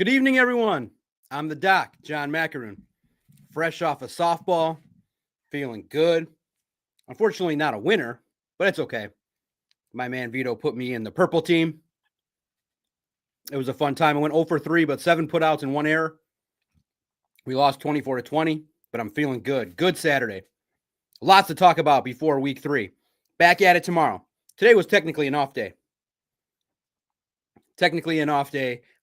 Good evening, everyone. I'm the doc, John Macaroon. Fresh off of softball, feeling good. Unfortunately, not a winner, but it's okay. My man Vito put me in the purple team. It was a fun time. I went 0 for 3, but 7 putouts and 1 error. We lost 24-20, but I'm feeling good. Good Saturday. Lots to talk about before week 3. Back at it tomorrow. Today was technically an off day.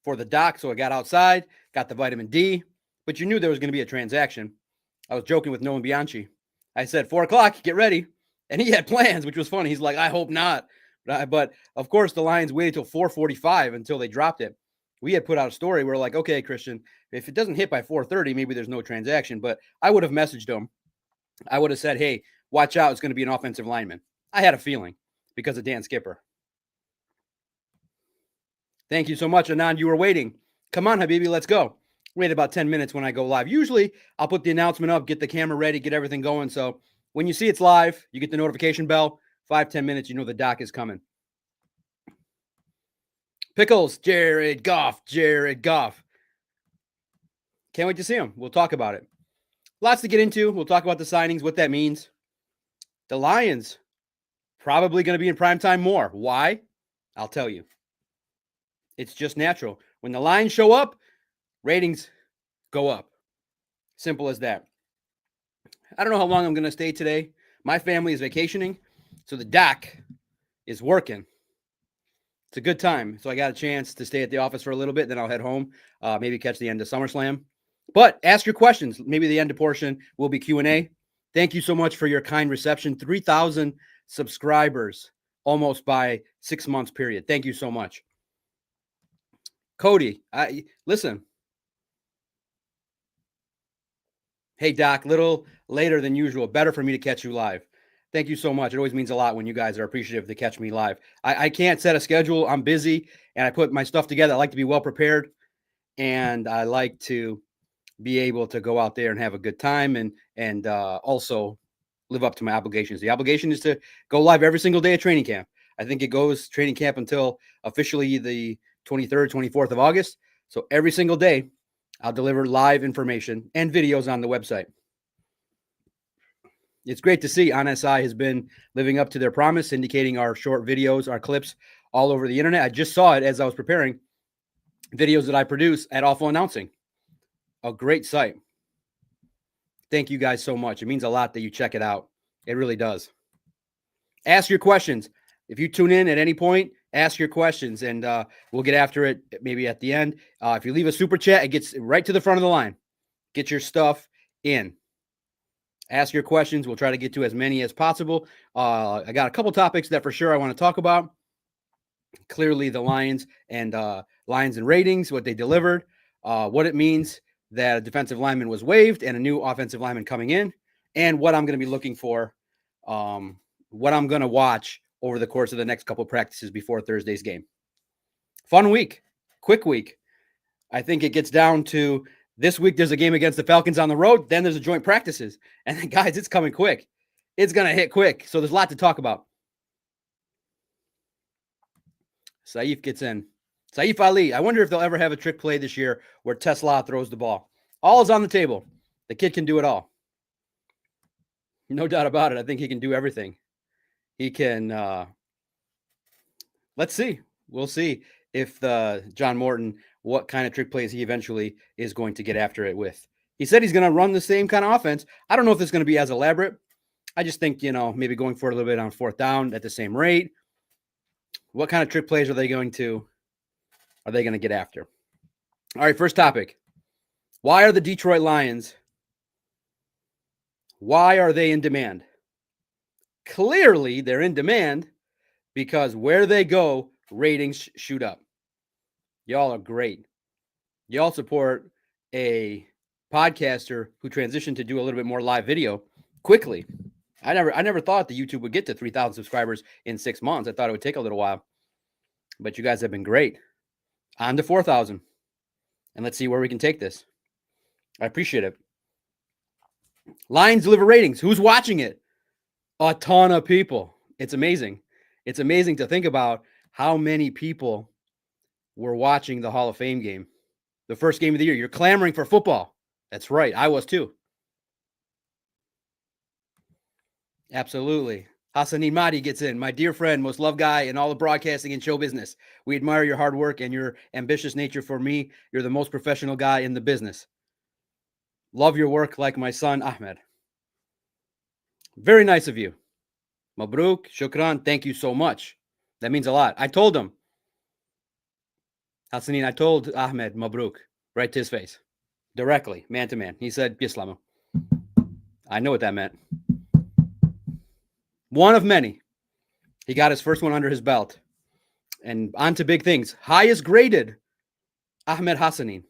For the doc, so I got outside, got the vitamin D, but you knew there was going to be a transaction. I was joking with Nolan Bianchi. I said, 4 o'clock, get ready. And he had plans, which was funny. He's like, I hope not. But of course, the Lions waited till 4:45 until they dropped it. We had put out a story. We're like, okay, Christian, if it doesn't hit by 4:30, maybe there's no transaction. But I would have messaged him. I would have said, hey, watch out. It's going to be an offensive lineman. I had a feeling because of Dan Skipper. Thank you so much, Anand. You were waiting. Come on, Habibi, let's go. Wait about 10 minutes when I go live. Usually, I'll put the announcement up, get the camera ready, get everything going. So when you see it's live, you get the notification bell. 5-10 minutes, you know the doc is coming. Pickles, Jared Goff. Can't wait to see him. We'll talk about it. Lots to get into. We'll talk about the signings, what that means. The Lions probably going to be in primetime more. Why? I'll tell you. It's just natural. When the Lions show up, ratings go up. Simple as that. I don't know how long I'm going to stay today. My family is vacationing, so the doc is working. It's a good time. So I got a chance to stay at the office for a little bit, then I'll head home, maybe catch the end of SummerSlam. But ask your questions. Maybe the end of portion will be Q&A. Thank you so much for your kind reception. 3,000 subscribers almost by 6 months period. Thank you so much. Cody, listen. Hey, Doc, little later than usual. Better for me to catch you live. Thank you so much. It always means a lot when you guys are appreciative to catch me live. I can't set a schedule. I'm busy, and I put my stuff together. I like to be well prepared, and I like to be able to go out there and have a good time and also live up to my obligations. The obligation is to go live every single day at training camp. I think it goes training camp until officially the 23rd, 24th of August. So every single day, I'll deliver live information and videos on the website. It's great to see OnSI has been living up to their promise, indicating our short videos, our clips all over the internet. I just saw it as I was preparing videos that I produce at Awful Announcing. A great site. Thank you guys so much. It means a lot that you check it out. It really does. Ask your questions. If you tune in at any point, ask your questions, and we'll get after it maybe at the end. If you leave a super chat, it gets right to the front of the line. Get your stuff in. Ask your questions. We'll try to get to as many as possible. I got a couple topics that for sure I want to talk about. Clearly, the Lions and ratings, what they delivered, what it means that a defensive lineman was waived and a new offensive lineman coming in, and what I'm going to be looking for, what I'm going to watch over the course of the next couple of practices before Thursday's game. Fun week, quick week. I think it gets down to this week. There's a game against the Falcons on the road. Then there's a joint practices. And then, guys, it's coming quick. It's going to hit quick. So there's a lot to talk about. Saif gets in. Saif Ali. I wonder if they'll ever have a trick play this year where Tesla throws the ball. All is on the table. The kid can do it all. No doubt about it. I think he can do everything. He can, let's see. We'll see if John Morton, what kind of trick plays he eventually is going to get after it with. He said he's going to run the same kind of offense. I don't know if it's going to be as elaborate. I just think, maybe going for it a little bit on 4th down at the same rate. What kind of trick plays are they going to get after? All right, first topic. Why are the Detroit Lions, why are they in demand? Clearly, they're in demand because where they go, ratings shoot up. Y'all are great. Y'all support a podcaster who transitioned to do a little bit more live video quickly. I never thought that YouTube would get to 3,000 subscribers in 6 months. I thought it would take a little while. But you guys have been great. On to 4,000. And let's see where we can take this. I appreciate it. Lions deliver ratings. Who's watching it? A ton of people. It's amazing. It's amazing to think about how many people were watching the Hall of Fame game. The first game of the year. You're clamoring for football. That's right. I was too. Absolutely. Hassanin Mahdi gets in. My dear friend, most loved guy in all of broadcasting and show business. We admire your hard work and your ambitious nature. For me, you're the most professional guy in the business. Love your work like my son, Ahmed. Very nice of you. Mabruk, shukran, thank you so much. That means a lot. I told him. Hassanin, I told Ahmed, Mabruk, right to his face. Directly, man to man. He said, Bislamu. I know what that meant. One of many. He got his first one under his belt. And on to big things. Highest graded, Ahmed Hassanin.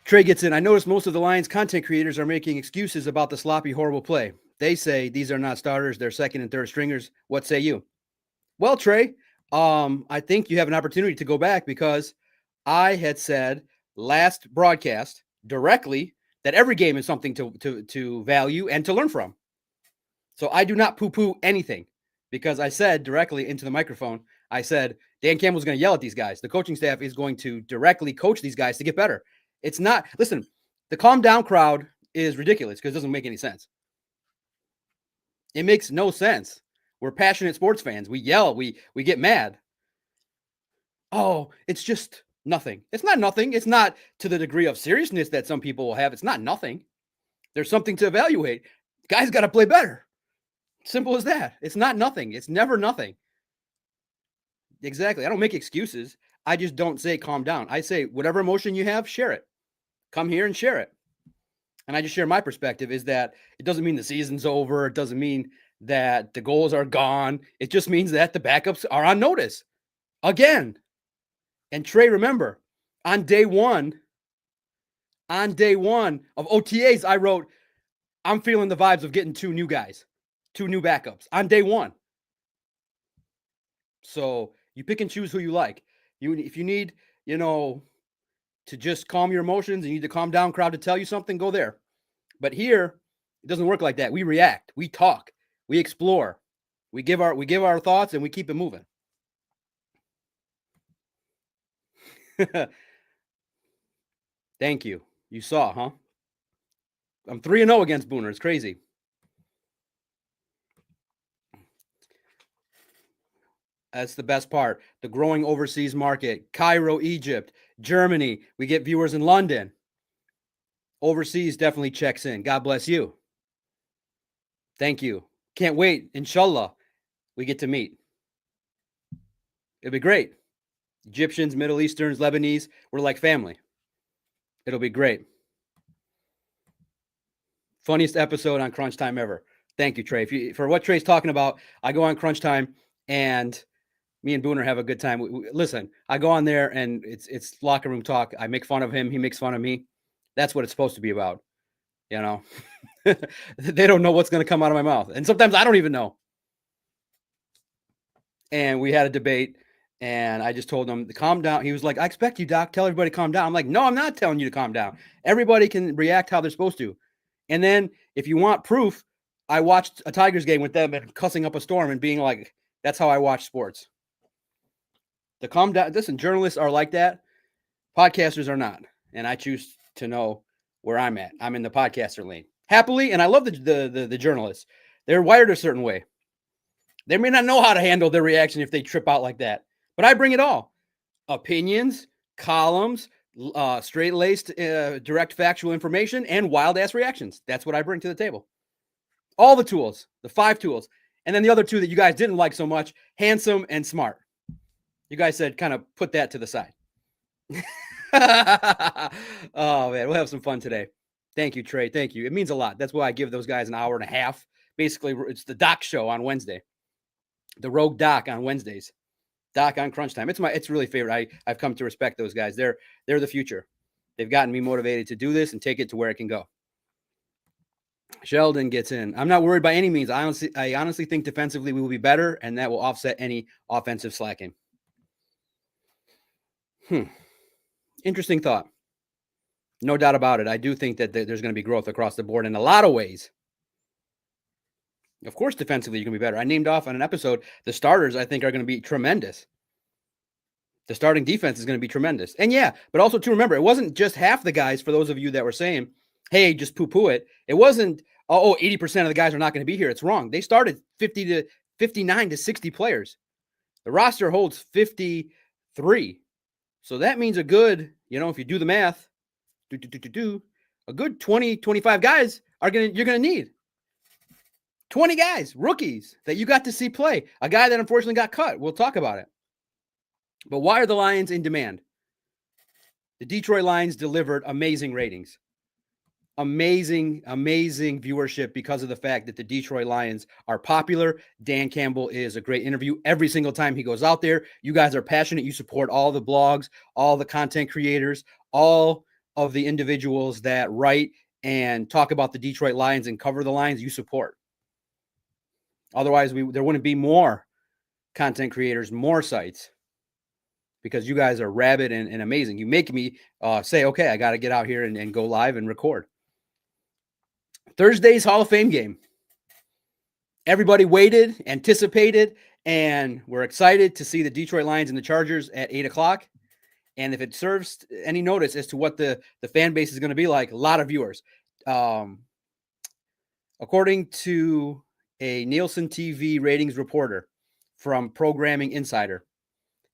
Trey gets in. I noticed most of the Lions content creators are making excuses about the sloppy, horrible play. They say these are not starters. They're second and third stringers. What say you? Well, Trey, I think you have an opportunity to go back because I had said last broadcast directly that every game is something to value and to learn from. So I do not poo-poo anything because I said directly into the microphone, I said, Dan Campbell's going to yell at these guys. The coaching staff is going to directly coach these guys to get better. It's not, listen, the calm down crowd is ridiculous because it doesn't make any sense. It makes no sense. We're passionate sports fans. We yell, we get mad. Oh, it's just nothing. It's not nothing. It's not to the degree of seriousness that some people will have. It's not nothing. There's something to evaluate. Guys got to play better. Simple as that. It's not nothing. It's never nothing. Exactly. I don't make excuses. I just don't say calm down. I say whatever emotion you have, share it. Come here and share it. And I just share my perspective is that it doesn't mean the season's over. It doesn't mean that the goals are gone. It just means that the backups are on notice again. And Trey, remember, on day one of OTAs, I wrote, I'm feeling the vibes of getting two new guys, two new backups on day one. So you pick and choose who you like. If you need, to just calm your emotions, you need to calm down crowd to tell you something, go there. But here, it doesn't work like that. We react, we talk, we explore, we give our thoughts, and we keep it moving. Thank you. You saw, huh? I'm 3-0 against Booner. It's crazy. That's the best part. The growing overseas market. Cairo, Egypt, Germany. We get viewers in London. Overseas definitely checks in. God bless you. Thank you. Can't wait. Inshallah, we get to meet. It'll be great. Egyptians, Middle Easterns, Lebanese, we're like family. It'll be great. Funniest episode on Crunch Time ever. Thank you, Trey. For what Trey's talking about, I go on Crunch Time and me and Booner have a good time. Listen, I go on there and it's locker room talk. I make fun of him. He makes fun of me. That's what it's supposed to be about. They don't know what's going to come out of my mouth. And sometimes I don't even know. And we had a debate and I just told him to calm down. He was like, I expect you, Doc. Tell everybody to calm down. I'm like, no, I'm not telling you to calm down. Everybody can react how they're supposed to. And then if you want proof, I watched a Tigers game with them and cussing up a storm and being like, that's how I watch sports. The calm down. Listen, journalists are like that. Podcasters are not. And I choose to know where I'm at. I'm in the podcaster lane. Happily, and I love the journalists. They're wired a certain way. They may not know how to handle their reaction if they trip out like that. But I bring it all. Opinions, columns, straight-laced, direct factual information, and wild-ass reactions. That's what I bring to the table. All the tools, the 5 tools. And then the other 2 that you guys didn't like so much, handsome and smart. You guys said kind of put that to the side. Oh, man, we'll have some fun today. Thank you, Trey. Thank you. It means a lot. That's why I give those guys an hour and a half. Basically, it's the Doc show on Wednesday. The Rogue Doc on Wednesdays. Doc on Crunch Time. It's really favorite. I've come to respect those guys. They're the future. They've gotten me motivated to do this and take it to where it can go. Sheldon gets in. I'm not worried by any means. I honestly think defensively we will be better, and that will offset any offensive slacking. Interesting thought. No doubt about it. I do think that there's going to be growth across the board in a lot of ways. Of course, defensively, you're going to be better. I named off on an episode, the starters I think are going to be tremendous. The starting defense is going to be tremendous. And yeah, but also to remember, it wasn't just half the guys, for those of you that were saying, hey, just poo-poo it. It wasn't, 80% of the guys are not going to be here. It's wrong. They started 59 to 60 players. The roster holds 53. So that means a good, if you do the math, a good 20, 25 guys you're going to need. 20 guys, rookies that you got to see play. A guy that unfortunately got cut. We'll talk about it. But why are the Lions in demand? The Detroit Lions delivered amazing ratings. Amazing viewership because of the fact that the Detroit Lions are popular. Dan Campbell is a great interview every single time he goes out there. You guys are passionate. You support all the blogs, all the content creators, all of the individuals that write and talk about the Detroit Lions and cover the Lions. You support. Otherwise, there wouldn't be more content creators, more sites, because you guys are rabid and amazing. You make me say, okay, I got to get out here and go live and record. Thursday's Hall of Fame game. Everybody waited, anticipated, and we're excited to see the Detroit Lions and the Chargers at 8 o'clock. And if it serves any notice as to what the fan base is going to be like, a lot of viewers. According to a Nielsen TV ratings reporter from Programming Insider,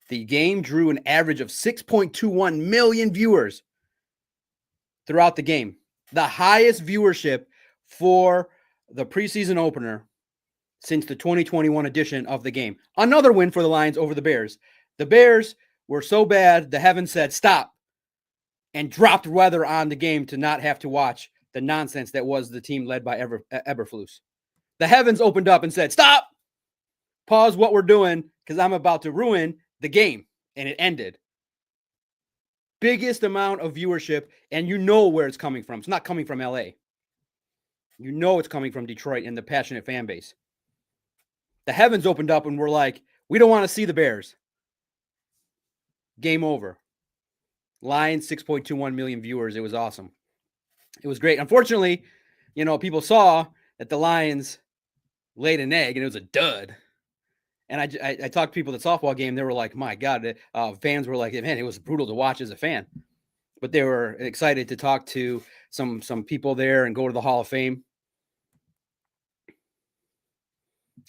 the game drew an average of 6.21 million viewers throughout the game. The highest viewership for the preseason opener since the 2021 edition of the game. Another win for the Lions over the Bears. The Bears were so bad, the heavens said stop and dropped weather on the game to not have to watch the nonsense that was the team led by Eberflus. The heavens opened up and said, stop, pause what we're doing because I'm about to ruin the game. And it ended. Biggest amount of viewership, and you know where it's coming from. It's not coming from LA. You know it's coming from Detroit and the passionate fan base. The heavens opened up and we're like, we don't want to see the Bears. Game over. Lions, 6.21 million viewers. It was awesome. It was great. Unfortunately, people saw that the Lions laid an egg and it was a dud. And I talked to people at the softball game. They were like, my God, fans were like, man, it was brutal to watch as a fan. But they were excited to talk to some people there and go to the Hall of Fame.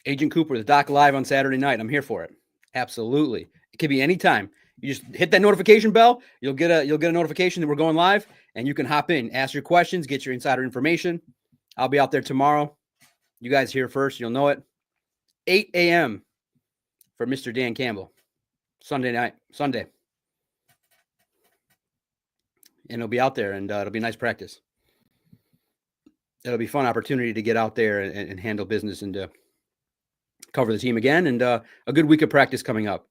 Agent Cooper, the Doc Live on Saturday night. I'm here for it. Absolutely. It could be anytime. You just hit that notification bell. You'll get a notification that we're going live, and you can hop in, ask your questions, get your insider information. I'll be out there tomorrow. You guys hear first. You'll know it. 8 a.m. for Mr. Dan Campbell. Sunday. And he'll be out there, and it'll be a nice practice. It'll be a fun opportunity to get out there and handle business and to cover the team again, and a good week of practice coming up.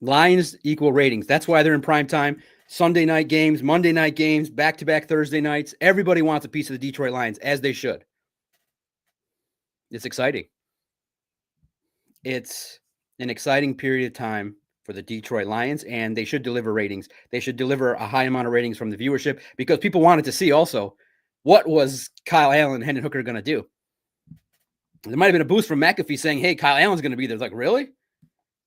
Lions equal ratings. That's why they're in prime time. Sunday night games, Monday night games, back-to-back Thursday nights. Everybody wants a piece of the Detroit Lions, as they should. It's exciting. It's an exciting period of time for the Detroit Lions, and they should deliver ratings. They should deliver a high amount of ratings from the viewership because people wanted to see also what was Kyle Allen and Hendon Hooker going to do. There might have been a boost from McAfee saying, hey, Kyle Allen's going to be there. It's like, really?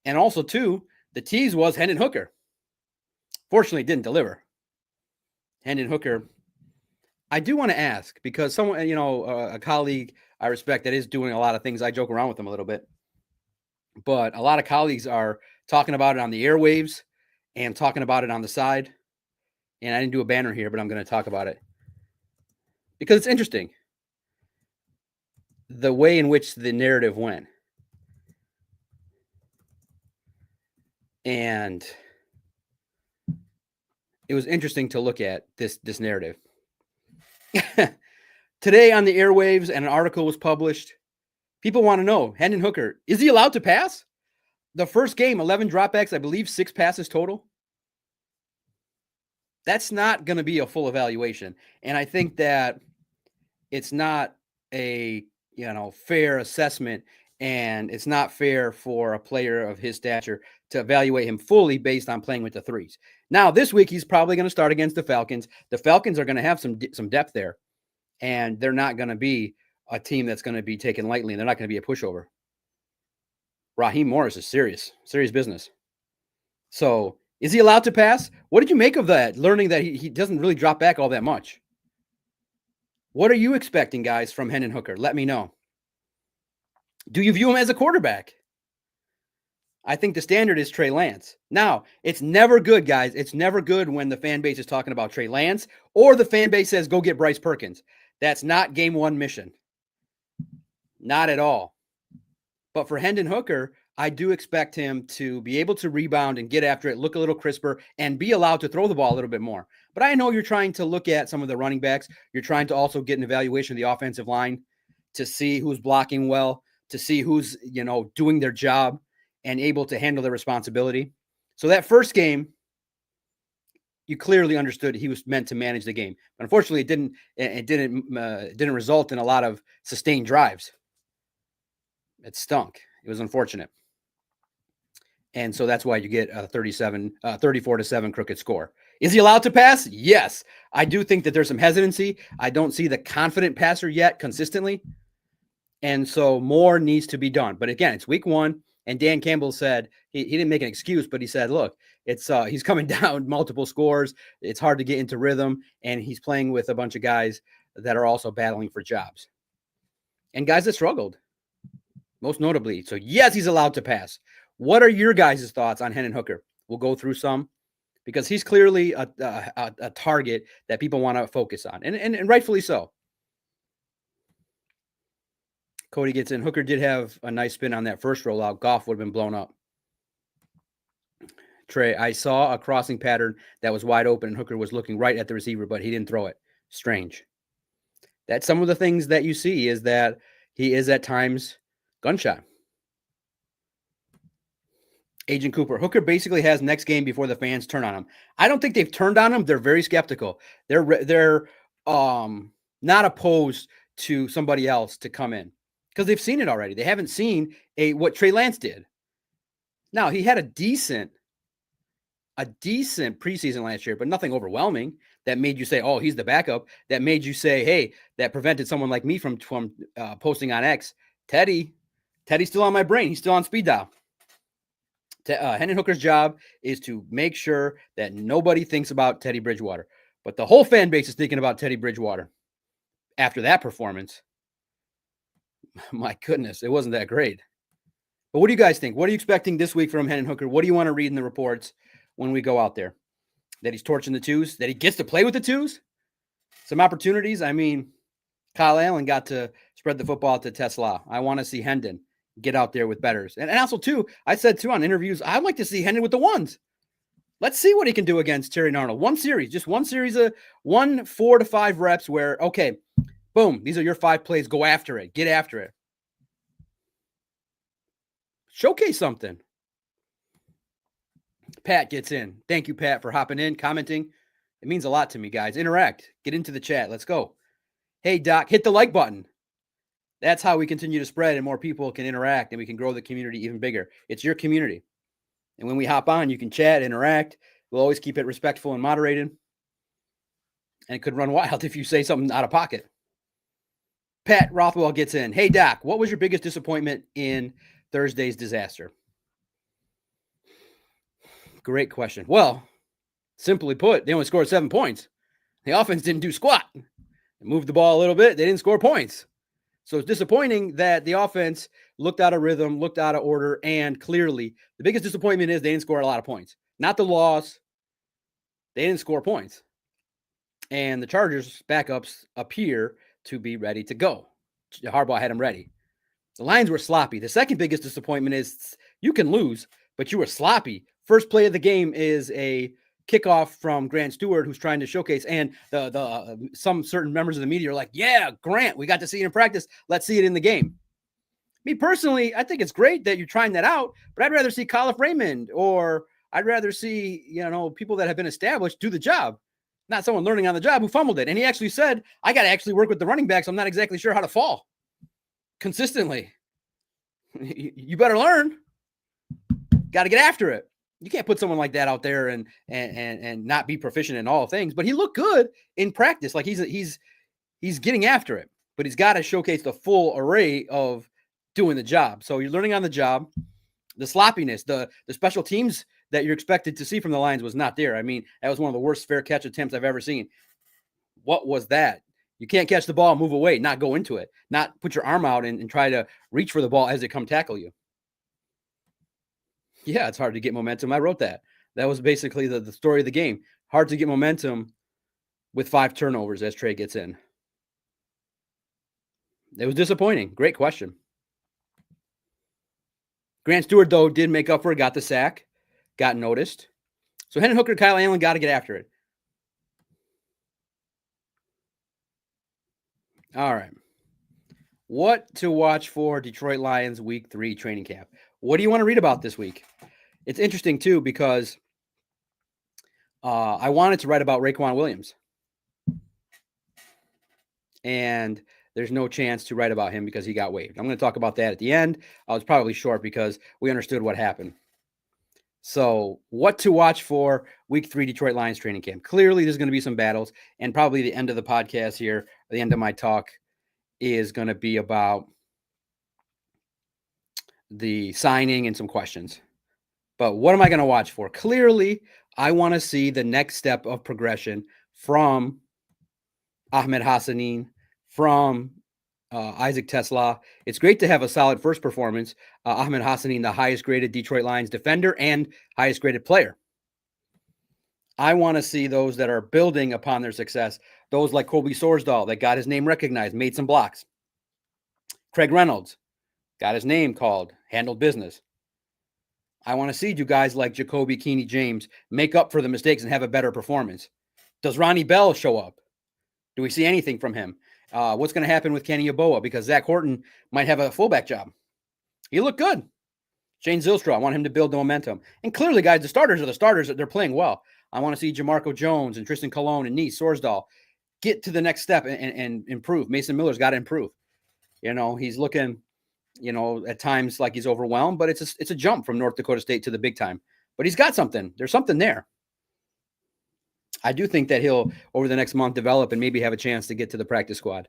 And also, too, the tease was Hendon Hooker. Fortunately, it didn't deliver. Hendon Hooker, I do want to ask, because someone, a colleague I respect that is doing a lot of things. I joke around with him a little bit. But a lot of colleagues are talking about it on the airwaves and talking about it on the side. And I didn't do a banner here, but I'm going to talk about it because it's interesting. The way in which the narrative went. And it was interesting to look at this narrative. Today on the airwaves, and an article was published. People want to know, Hendon Hooker, is he allowed to pass? The first game, 11 dropbacks, I believe 6 passes total. That's not going to be a full evaluation. And I think that it's not a fair assessment, and it's not fair for a player of his stature to evaluate him fully based on playing with the threes. Now, this week, he's probably going to start against the Falcons. The Falcons are going to have some depth there, and they're not going to be a team that's going to be taken lightly, and they're not going to be a pushover. Raheem Morris is serious business. So is he allowed to pass? What did you make of that? Learning that he doesn't really drop back all that much. What are you expecting, guys, from Hendon Hooker? Let me know. Do you view him as a quarterback? I think the standard is Trey Lance. Now, it's never good, guys. It's never good when the fan base is talking about Trey Lance or the fan base says, go get Bryce Perkins. That's not game one mission. Not at all. But for Hendon Hooker, I do expect him to be able to rebound and get after it, look a little crisper, and be allowed to throw the ball a little bit more. But I know you're trying to look at some of the running backs. You're trying to also get an evaluation of the offensive line to see who's blocking well, to see who's, doing their job and able to handle their responsibility. So that first game, you clearly understood he was meant to manage the game. But unfortunately, it didn't result in a lot of sustained drives. It stunk. It was unfortunate. And so that's why you get a 34-7 crooked score. Is he allowed to pass? Yes. I do think that there's some hesitancy. I don't see the confident passer yet consistently. And so more needs to be done. But again, it's week one. And Dan Campbell said, he didn't make an excuse, but he said, look, it's he's coming down multiple scores. It's hard to get into rhythm. And he's playing with a bunch of guys that are also battling for jobs. And guys that struggled, most notably. So yes, he's allowed to pass. What are your guys' thoughts on Hendon Hooker? We'll go through some because he's clearly a target that people want to focus on, and rightfully so. Cody gets in. Hooker did have a nice spin on that first rollout. Goff would have been blown up. Trey, I saw a crossing pattern that was wide open, and Hooker was looking right at the receiver, but he didn't throw it. Strange. That's some of the things that you see is that he is at times gunshot. Agent Cooper, Hooker basically has next game before the fans turn on him. I don't think they've turned on him. They're very skeptical. They're not opposed to somebody else to come in because they've seen it already. They haven't seen what Trey Lance did. Now, he had a decent preseason last year, but nothing overwhelming that made you say, oh, he's the backup. That made you say, hey, that prevented someone like me from posting on X. Teddy's still on my brain. He's still on speed dial. Hendon Hooker's job is to make sure that nobody thinks about Teddy Bridgewater. But the whole fan base is thinking about Teddy Bridgewater after that performance. My goodness, it wasn't that great. But what do you guys think? What are you expecting this week from Hendon Hooker? What do you want to read in the reports when we go out there? That he's torching the twos? That he gets to play with the twos? Some opportunities? I mean, Kyle Allen got to spread the football to Tesla. I want to see Hendon get out there with betters. And also, too, I said, too, on interviews, I'd like to see Hendon with the ones. Let's see what he can do against Terry and Arnold. One series, just one series of 4 to 5 reps where, okay, boom, these are your 5 plays. Go after it. Get after it. Showcase something. Pat gets in. Thank you, Pat, for hopping in, commenting. It means a lot to me, guys. Interact. Get into the chat. Let's go. Hey, Doc, hit the like button. That's how we continue to spread and more people can interact and we can grow the community even bigger. It's your community. And when we hop on, you can chat, interact. We'll always keep it respectful and moderated. And it could run wild if you say something out of pocket. Pat Rothwell gets in. Hey, Doc, what was your biggest disappointment in Thursday's disaster? Great question. Well, simply put, they only scored 7 points. The offense didn't do squat. They moved the ball a little bit. They didn't score points. So it's disappointing that the offense looked out of rhythm, looked out of order, and clearly the biggest disappointment is they didn't score a lot of points. Not the loss. They didn't score points. And the Chargers' backups appear to be ready to go. Harbaugh had them ready. The Lions were sloppy. The second biggest disappointment is you can lose, but you were sloppy. First play of the game is a kickoff from Grant Stewart, who's trying to showcase, and some certain members of the media are like, yeah, Grant, we got to see it in practice. Let's see it in the game. Me personally, I think it's great that you're trying that out, but I'd rather see Khalif Raymond, or I'd rather see, people that have been established do the job, not someone learning on the job who fumbled it. And he actually said, I got to actually work with the running backs. I'm not exactly sure how to fall consistently. You better learn. Got to get after it. You can't put someone like that out there and not be proficient in all things. But he looked good in practice. Like he's getting after it. But he's got to showcase the full array of doing the job. So you're learning on the job. The sloppiness, the special teams that you're expected to see from the Lions was not there. I mean, that was one of the worst fair catch attempts I've ever seen. What was that? You can't catch the ball, move away, not go into it, not put your arm out and try to reach for the ball as it come tackle you. Yeah, it's hard to get momentum. I wrote that. That was basically the story of the game. Hard to get momentum with 5 turnovers as Trey gets in. It was disappointing. Great question. Grant Stewart, though, did make up for it, got the sack, got noticed. So Hendon Hooker, Kyle Allen got to get after it. All right. What to watch for Detroit Lions Week 3 training camp? What do you want to read about this week? It's interesting, too, because I wanted to write about Raekwon Williams. And there's no chance to write about him because he got waived. I'm going to talk about that at the end. I was probably short because we understood what happened. So what to watch for Week 3 Detroit Lions training camp? Clearly, there's going to be some battles, and probably the end of the podcast here, the end of my talk, is going to be about the signing and some questions. But what am I going to watch for? Clearly, I want to see the next step of progression from Ahmed Hassanin, from Isaac Tesla. It's great to have a solid first performance. Ahmed Hassanin, the highest graded Detroit Lions defender and highest graded player. I want to see those that are building upon their success. Those like Kobe Sorsdahl that got his name recognized, made some blocks. Craig Reynolds got his name called, handled business. I want to see you guys like Jacoby Keeney James make up for the mistakes and have a better performance. Does Ronnie Bell show up? Do we see anything from him? What's going to happen with Kenny Yeboah? Because Zach Horton might have a fullback job. He looked good. Shane Zylstra, I want him to build the momentum. And clearly, guys, the starters are the starters. They're playing well. I want to see Jamarco Jones and Tristan Colon and Neese Sorsdahl get to the next step and improve. Mason Miller's got to improve. He's looking, at times like he's overwhelmed, but it's a jump from North Dakota State to the big time. But he's got something. There's something there. I do think that he'll, over the next month, develop and maybe have a chance to get to the practice squad.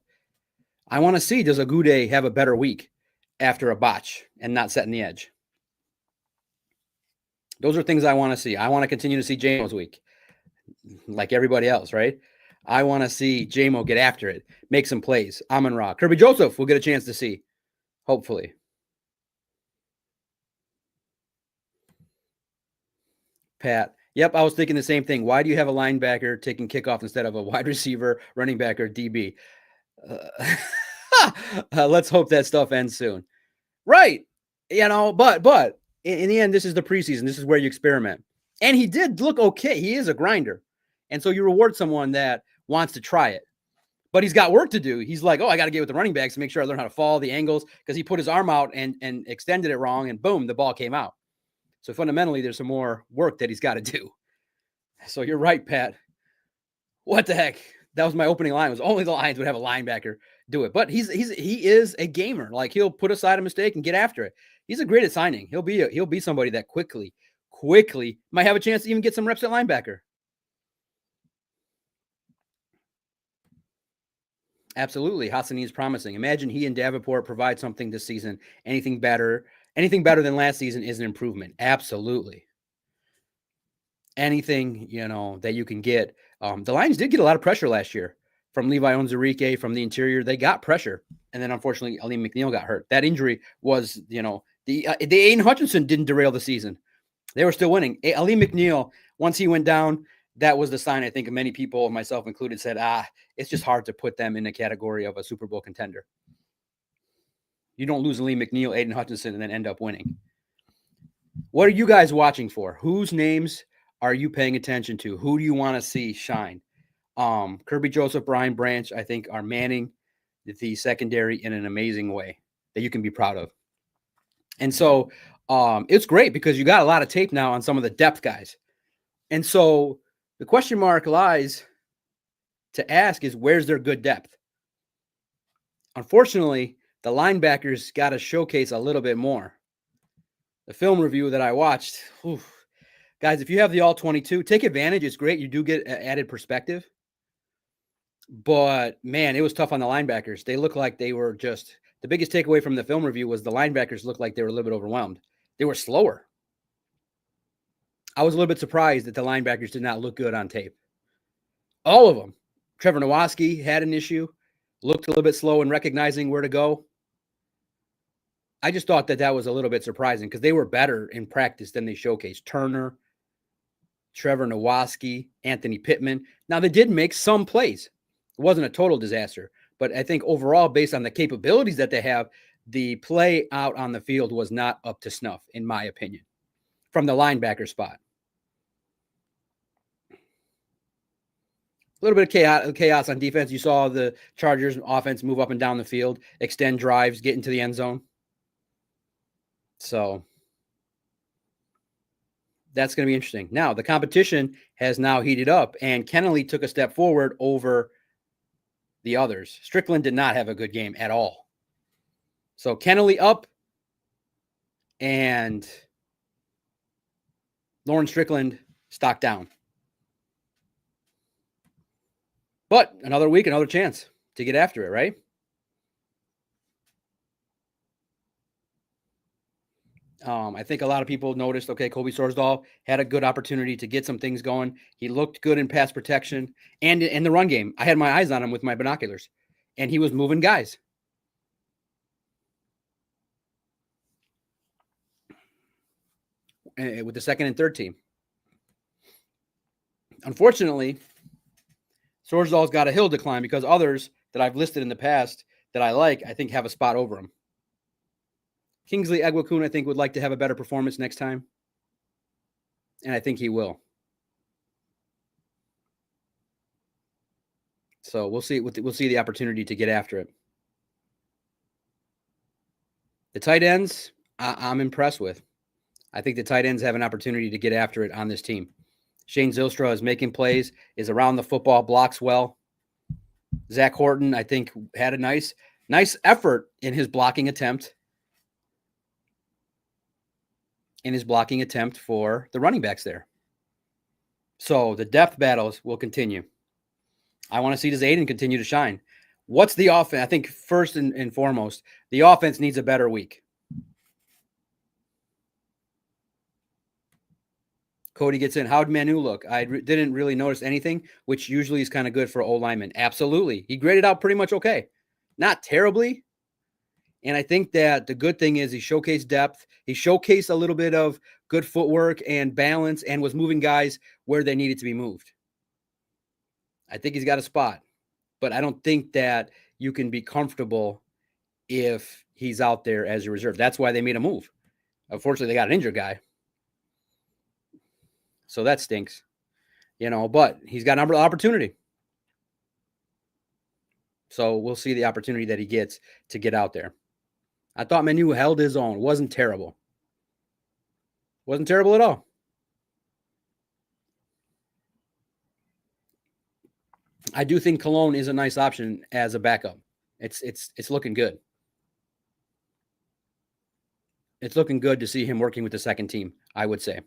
I want to see, does Agude have a better week after a botch and not setting the edge? Those are things I want to see. I want to continue to see Jamo's week, like everybody else, right? I want to see Jamo get after it, make some plays. Amon-Ra. Kirby Joseph will get a chance to see, hopefully. Pat. Yep, I was thinking the same thing. Why do you have a linebacker taking kickoff instead of a wide receiver, running back, or DB? Let's hope that stuff ends soon. Right. But in the end, this is the preseason. This is where you experiment. And he did look okay. He is a grinder. And so you reward someone that wants to try it. But he's got work to do. He's like, I got to get with the running backs to make sure I learn how to fall, the angles, because he put his arm out and extended it wrong, and boom, the ball came out. So fundamentally, there's some more work that he's got to do. So you're right, Pat. What the heck? That was my opening line. It was only the Lions would have a linebacker do it. But he is a gamer. Like, he'll put aside a mistake and get after it. He's a great at signing. He'll be somebody that quickly might have a chance to even get some reps at linebacker. Absolutely. Hassanin is promising. Imagine he and Davenport provide something this season. Anything better than last season is an improvement. Absolutely. Anything, that you can get. The Lions did get a lot of pressure last year from Levi Onwuzurike, from the interior. They got pressure. And then, unfortunately, Aleem McNeil got hurt. That injury was, the Aiden Hutchinson didn't derail the season. They were still winning. Aleem McNeil, once he went down, that was the sign, I think, many people, myself included, said, it's just hard to put them in the category of a Super Bowl contender. You don't lose Aleem McNeil, Aiden Hutchinson, and then end up winning. What are you guys watching for? Whose names are you paying attention to? Who do you want to see shine? Kirby Joseph, Brian Branch, I think, are manning the secondary in an amazing way that you can be proud of. And so it's great because you got a lot of tape now on some of the depth guys. And so the question mark lies to ask is, where's their good depth? Unfortunately, the linebackers got to showcase a little bit more. The film review that I watched, guys, if you have the all-22, take advantage. It's great. You do get added perspective. But, man, it was tough on the linebackers. They looked like they were just – the biggest takeaway from the film review was the linebackers looked like they were a little bit overwhelmed. They were slower. I was a little bit surprised that the linebackers did not look good on tape. All of them. Trevor Nowaski had an issue, looked a little bit slow in recognizing where to go. I just thought that was a little bit surprising because they were better in practice than they showcased. Turner, Trevor Nowaski, Anthony Pittman. Now, they did make some plays. It wasn't a total disaster. But I think overall, based on the capabilities that they have, the play out on the field was not up to snuff, in my opinion, from the linebacker spot. A little bit of chaos on defense. You saw the Chargers offense move up and down the field, extend drives, get into the end zone. So that's going to be interesting. Now, the competition has now heated up, and Kennelly took a step forward over the others. Strickland did not have a good game at all. So Kennelly up, and Lauren Strickland stock down. But another week, another chance to get after it, right? I think a lot of people noticed, okay, Kobe Sorsdahl had a good opportunity to get some things going. He looked good in pass protection and in the run game. I had my eyes on him with my binoculars, and he was moving guys. With the second and third team. Unfortunately, Sorsdahl's got a hill to climb because others that I've listed in the past that I think have a spot over him. Kingsley Egwakun, I think, would like to have a better performance next time. And I think he will. So we'll see. We'll see the opportunity to get after it. The tight ends, I'm impressed with. I think the tight ends have an opportunity to get after it on this team. Shane Zylstra is making plays, is around the football, blocks well. Zach Horton, I think, had a nice effort in his blocking attempt. For the running backs there. So the depth battles will continue. I want to see, does Aiden continue to shine? What's the offense? I think first and foremost, the offense needs a better week. Cody gets in. How'd Manu look? I didn't really notice anything, which usually is kind of good for O lineman. Absolutely. He graded out pretty much okay. Not terribly. And I think that the good thing is he showcased depth. He showcased a little bit of good footwork and balance and was moving guys where they needed to be moved. I think he's got a spot. But I don't think that you can be comfortable if he's out there as a reserve. That's why they made a move. Unfortunately, they got an injured guy. So that stinks. But he's got an opportunity. So we'll see the opportunity that he gets to get out there. I thought Manu held his own. Wasn't terrible. Wasn't terrible at all. I do think Cologne is a nice option as a backup. It's looking good. It's looking good to see him working with the second team, I would say.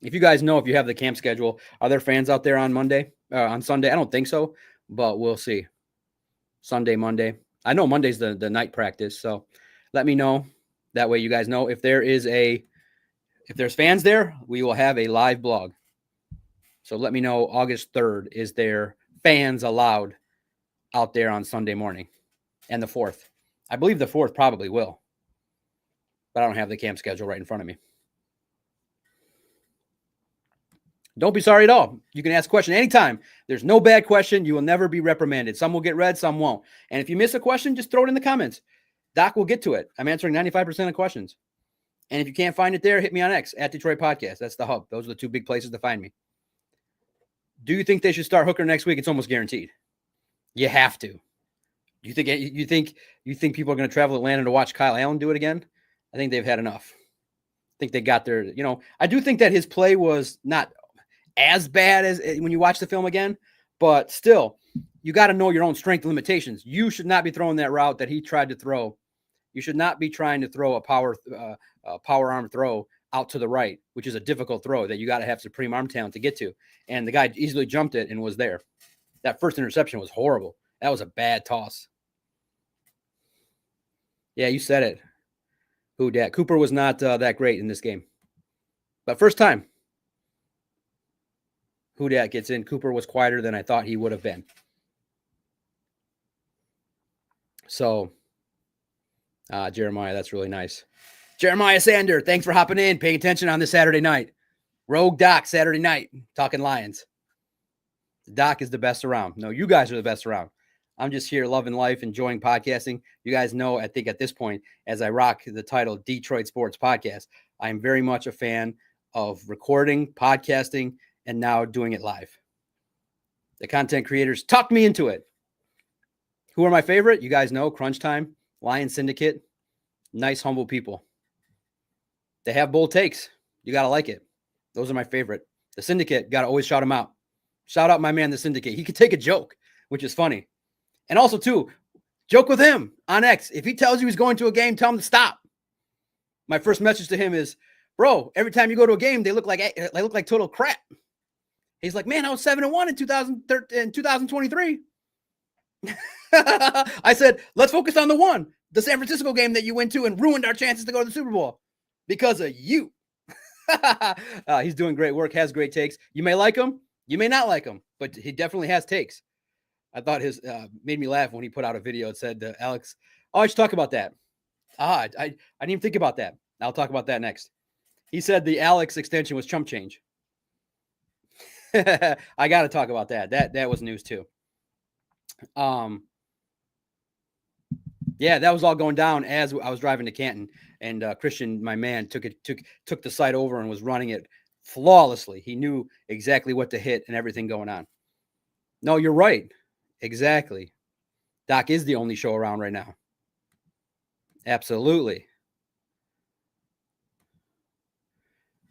If you guys know, if you have the camp schedule, are there fans out there on Sunday? I don't think so, but we'll see. Sunday, Monday. I know Monday's the night practice, so let me know. That way you guys know if there's fans there, we will have a live blog. So let me know August 3rd, is there fans allowed out there on Sunday morning? And the 4th. I believe the 4th probably will. But I don't have the camp schedule right in front of me. Don't be sorry at all. You can ask a question anytime. There's no bad question. You will never be reprimanded. Some will get read, some won't. And if you miss a question, just throw it in the comments. Doc will get to it. I'm answering 95% of questions. And if you can't find it there, hit me on X, @Detroit Podcast. That's the hub. Those are the two big places to find me. Do you think they should start Hooker next week? It's almost guaranteed. You have to. You think people are going to travel to Atlanta to watch Kyle Allen do it again? I think they've had enough. I think they got their, I do think that his play was not as bad as when you watch the film again, but still, you got to know your own strength limitations. You should not be throwing that route that he tried to throw. You should not be trying to throw a power arm throw out to the right, which is a difficult throw that you got to have supreme arm talent to get to. And the guy easily jumped it and was there. That first interception was horrible. That was a bad toss. Yeah, you said it. Who dat? Cooper was not that great in this game. But first time. Who dat gets in. Cooper was quieter than I thought he would have been. So, Jeremiah, that's really nice. Jeremiah Sander, thanks for hopping in, paying attention on this Saturday night. Rogue Doc, Saturday night, talking Lions. Doc is the best around. No, you guys are the best around. I'm just here loving life, enjoying podcasting. You guys know, I think at this point, as I rock the title Detroit Sports Podcast, I am very much a fan of recording, podcasting, and now doing it live. The content creators talked me into it. Who are my favorite? You guys know, Crunch Time, Lion Syndicate, nice, humble people. They have bold takes. You got to like it. Those are my favorite. The Syndicate, got to always shout him out. Shout out my man, the Syndicate. He could take a joke, which is funny. And also, too, joke with him on X. If he tells you he's going to a game, tell him to stop. My first message to him is, bro, every time you go to a game, they look like total crap. He's like, man, I was 7-1 in 2023. I said, let's focus on the San Francisco game that you went to and ruined our chances to go to the Super Bowl because of you. He's doing great work, has great takes. You may like him, you may not like him, but he definitely has takes. I thought his made me laugh when he put out a video. It said, Alex, I should talk about that. I didn't even think about that. I'll talk about that next. He said the Alex extension was chump change. I got to talk about that. That was news too. Yeah, that was all going down as I was driving to Canton, and Christian, my man, took the site over and was running it flawlessly. He knew exactly what to hit and everything going on. No, you're right. Exactly. Doc is the only show around right now. Absolutely.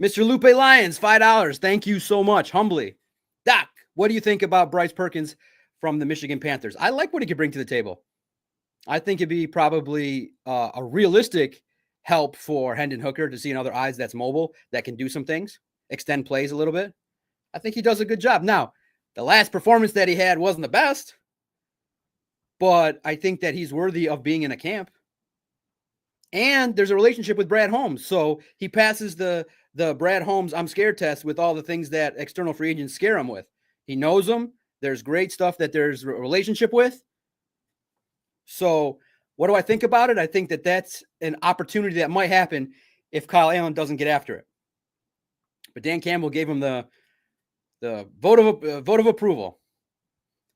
Mr. Lupe Lyons, $5. Thank you so much. Humbly. Doc, what do you think about Bryce Perkins from the Michigan Panthers? I like what he could bring to the table. I think it'd be probably a realistic help for Hendon Hooker to see another eyes that's mobile, that can do some things, extend plays a little bit. I think he does a good job. Now, the last performance that he had wasn't the best, but I think that he's worthy of being in a camp. And there's a relationship with Brad Holmes. So he passes the Brad Holmes I'm scared test with all the things that external free agents scare him with. He knows them. There's great stuff that there's a relationship with. So what do I think about it? I think that that's an opportunity that might happen if Kyle Allen doesn't get after it. But Dan Campbell gave him the vote of approval.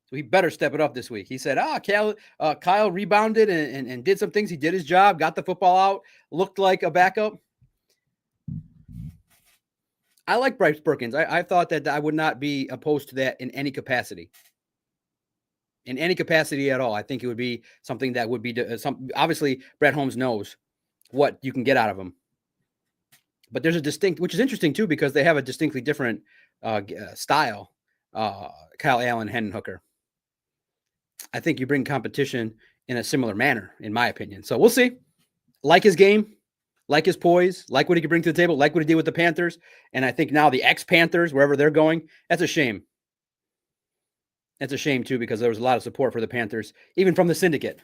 So he better step it up this week. He said, Kyle rebounded and did some things. He did his job, got the football out, looked like a backup. I like Bryce Perkins. I thought that I would not be opposed to that in any capacity. In any capacity at all. I think it would be something that would be obviously Brad Holmes knows what you can get out of him. But there's a distinct, which is interesting too, because they have a distinctly different style, Kyle Allen, Hendon Hooker. I think you bring competition in a similar manner, in my opinion. So we'll see. Like his game, like his poise, like what he could bring to the table, like what he did with the Panthers. And I think now the ex-Panthers, wherever they're going, that's a shame. That's a shame, too, because there was a lot of support for the Panthers, even from the Syndicate.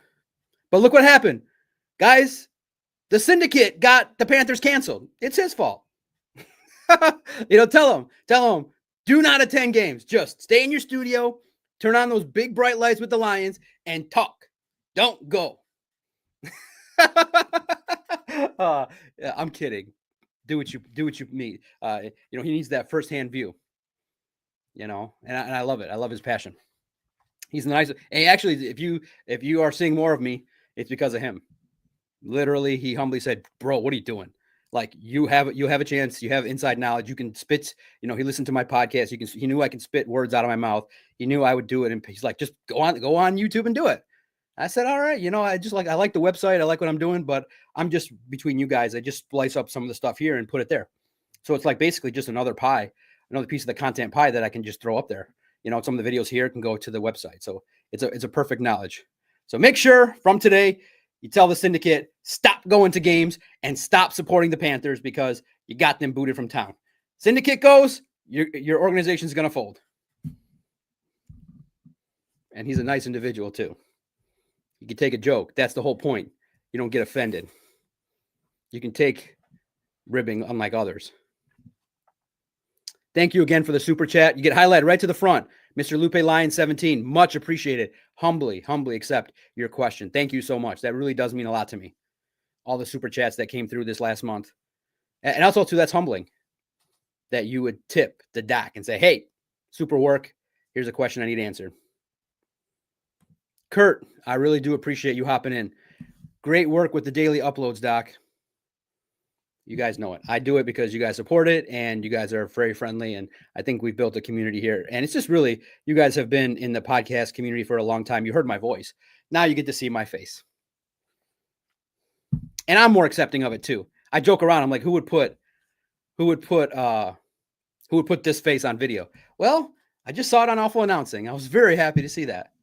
But look what happened. Guys, the Syndicate got the Panthers canceled. It's his fault. Tell him, do not attend games. Just stay in your studio, turn on those big bright lights with the Lions, and talk. Don't go. I'm kidding. Do what you need. He needs that firsthand view. And I love it. I love his passion. He's nice. And actually, if you are seeing more of me, it's because of him. Literally, he humbly said, "Bro, what are you doing? Like you have a chance. You have inside knowledge. You can spit. He listened to my podcast. He knew I could spit words out of my mouth. He knew I would do it. And he's like, just go on YouTube and do it." I said, all right. I like the website. I like what I'm doing, but I'm just between you guys. I just splice up some of the stuff here and put it there. So it's like basically just another pie, another piece of the content pie that I can just throw up there. Some of the videos here can go to the website. So it's a perfect knowledge. So make sure from today, you tell the Syndicate, stop going to games and stop supporting the Panthers because you got them booted from town. Syndicate goes, your organization is going to fold. And he's a nice individual too. You can take a joke. That's the whole point. You don't get offended. You can take ribbing unlike others. Thank you again for the super chat. You get highlighted right to the front. Mr. Lupe Lion 17, much appreciated. Humbly accept your question. Thank you so much. That really does mean a lot to me. All the super chats that came through this last month. And also, too, that's humbling that you would tip the doc and say, hey, super work. Here's a question I need answered. Kurt, I really do appreciate you hopping in. Great work with the daily uploads, Doc. You guys know it. I do it because you guys support it and you guys are very friendly. And I think we've built a community here. And it's just really, you guys have been in the podcast community for a long time. You heard my voice. Now you get to see my face. And I'm more accepting of it too. I joke around. I'm like, who would put this face on video? Well, I just saw it on Awful Announcing. I was very happy to see that.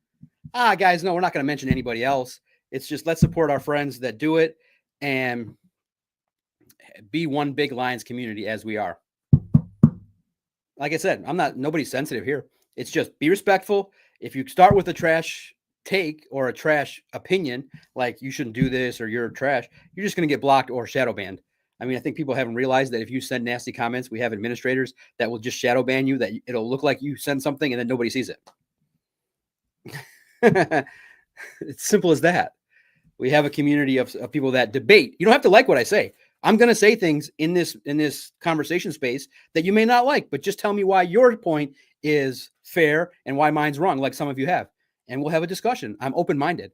Guys, no, we're not going to mention anybody else. It's just, let's support our friends that do it and be one big Lions community as we are. Like I said, nobody's sensitive here. It's just be respectful. If you start with a trash take or a trash opinion, like you shouldn't do this or you're trash, you're just going to get blocked or shadow banned. I mean, I think people haven't realized that if you send nasty comments, we have administrators that will just shadow ban you, that it'll look like you send something and then nobody sees it. It's simple as that. We have a community of people that debate. You don't have to like what I say. I'm going to say things in this conversation space that you may not like, but just tell me why your point is fair and why mine's wrong, like some of you have. And we'll have a discussion. I'm open-minded.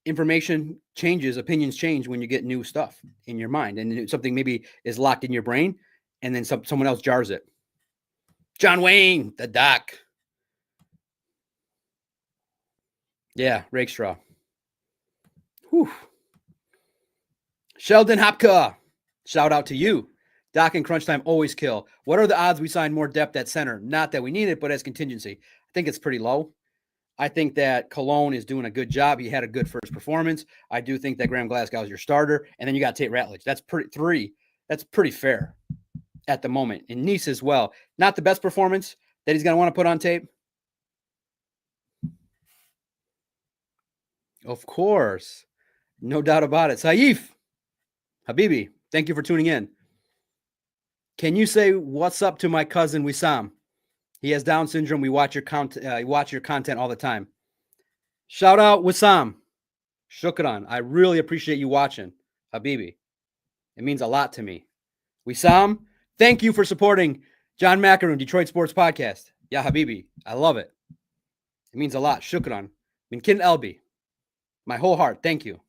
Information changes, opinions change when you get new stuff in your mind. And something maybe is locked in your brain, and then someone else jars it. John Wayne, the doc. Yeah, Rakestraw. Whew. Sheldon Hopka, shout out to you. Doc and crunch time always kill. What are the odds we sign more depth at center? Not that we need it, but as contingency. I think it's pretty low. I think that Cologne is doing a good job. He had a good first performance. I do think that Graham Glasgow is your starter. And then you got Tate Ratledge. That's pretty fair at the moment. And Nice as well. Not the best performance that he's going to want to put on tape. Of course. No doubt about it. Saif, Habibi, thank you for tuning in. Can you say what's up to my cousin Wissam? He has Down syndrome. We watch your content all the time. Shout out Wissam. Shukran. I really appreciate you watching, Habibi. It means a lot to me. Wissam, thank you for supporting John Macaroon, Detroit Sports Podcast. Yeah, Habibi. I love it. It means a lot. Shukran. Min kin Elbi. My whole heart. Thank you.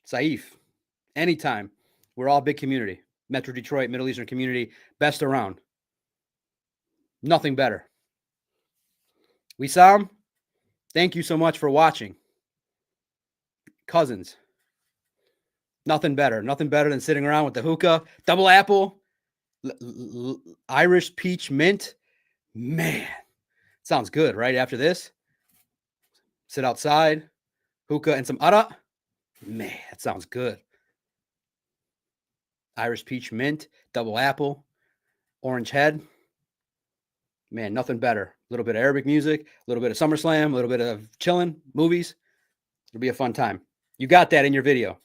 Saif, anytime. We're all big community. Metro Detroit, Middle Eastern community, best around. Nothing better. Wissam, thank you so much for watching. Cousins, nothing better. Nothing better than sitting around with the hookah, double apple, Irish peach mint. Man, sounds good, right? After this, sit outside, hookah and some ara. Man, that sounds good. Irish peach mint, double apple, orange head. Man, nothing better. A little bit of Arabic music, a little bit of SummerSlam, a little bit of chilling, movies. It'll be a fun time. You got that in your video.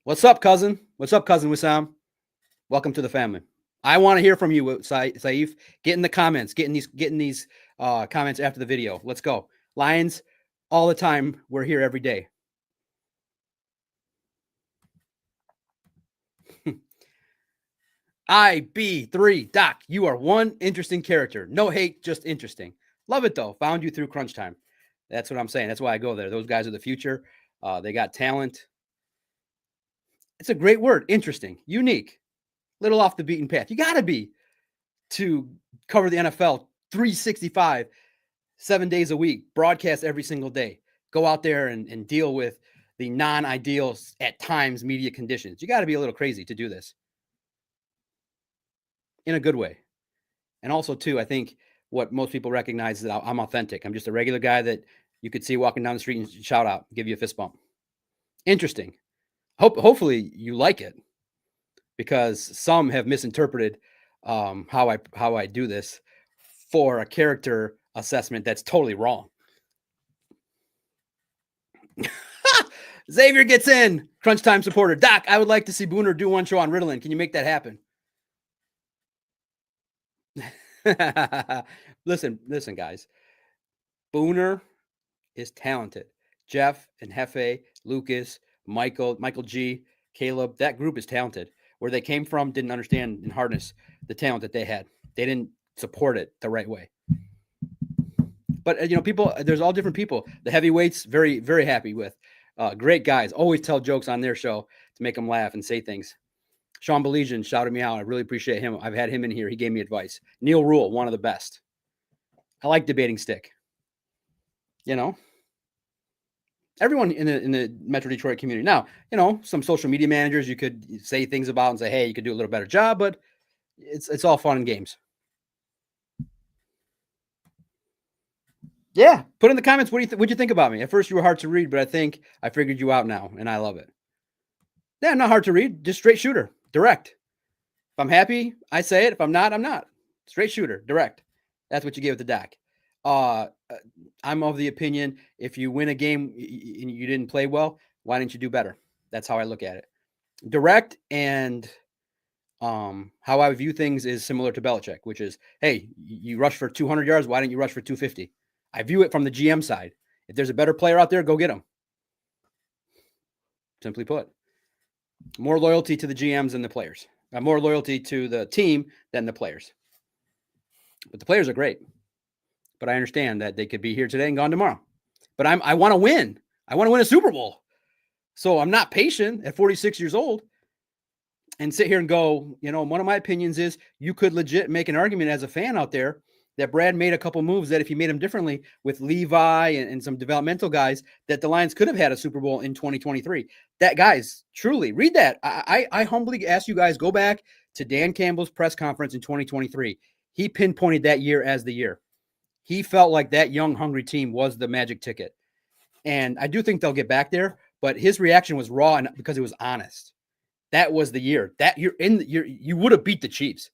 What's up, cousin? What's up, cousin Wissam? Welcome to the family. I want to hear from you, Saif. Get in the comments. Get in these comments after the video. Let's go. Lions, all the time. We're here every day. IB3, Doc, you are one interesting character. No hate, just interesting. Love it, though. Found you through crunch time. That's what I'm saying. That's why I go there. Those guys are the future. They got talent. It's a great word. Interesting. Unique. Little off the beaten path. You got to be to cover the NFL 365, 7 days a week, broadcast every single day. Go out there and deal with the non-ideal, at times, media conditions. You got to be a little crazy to do this. In a good way. And also, too, I think what most people recognize is that I'm authentic. I'm just a regular guy that you could see walking down the street and shout out, give you a fist bump. Interesting. Hopefully you like it, because some have misinterpreted how I do this for a character assessment that's totally wrong. Xavier gets in. Crunch time supporter. Doc, I would like to see Booner do one show on Ritalin. Can you make that happen? listen, guys. Booner is talented. Jeff and Hefe, Lucas, Michael G, Caleb, that group is talented. Where they came from, didn't understand and harness the talent that they had. They didn't support it the right way. But, people, there's all different people. The heavyweights, very, very happy with. Great guys. Always tell jokes on their show to make them laugh and say things. Sean Belizean shouted me out. I really appreciate him. I've had him in here. He gave me advice. Neil Rule, one of the best. I like debating stick. Everyone in the Metro Detroit community. Now, some social media managers you could say things about and say, hey, you could do a little better job, but it's all fun and games. Yeah, put in the comments what'd you think about me. At first you were hard to read, but I think I figured you out now, and I love it. Yeah, not hard to read, just straight shooter, direct. If I'm happy, I say it. If I'm not, I'm not. Straight shooter, direct. That's what you gave it to Doc. I'm of the opinion if you win a game and you didn't play well, why didn't you do better? That's how I look at it. Direct and how I view things is similar to Belichick, which is, hey, you rush for 200 yards. Why didn't you rush for 250? I view it from the GM side. If there's a better player out there, go get him. Simply put, more loyalty to the GMs than the players. More loyalty to the team than the players. But the players are great. But I understand that they could be here today and gone tomorrow. But I want to win. I want to win a Super Bowl. So I'm not patient at 46 years old and sit here and go, one of my opinions is you could legit make an argument as a fan out there that Brad made a couple moves that if he made them differently with Levi and some developmental guys, that the Lions could have had a Super Bowl in 2023. That, guys, truly, read that. I humbly ask you guys, go back to Dan Campbell's press conference in 2023. He pinpointed that year as the year. He felt like that young, hungry team was the magic ticket. And I do think they'll get back there, but his reaction was raw and because it was honest. That was the year. That you would have beat the Chiefs.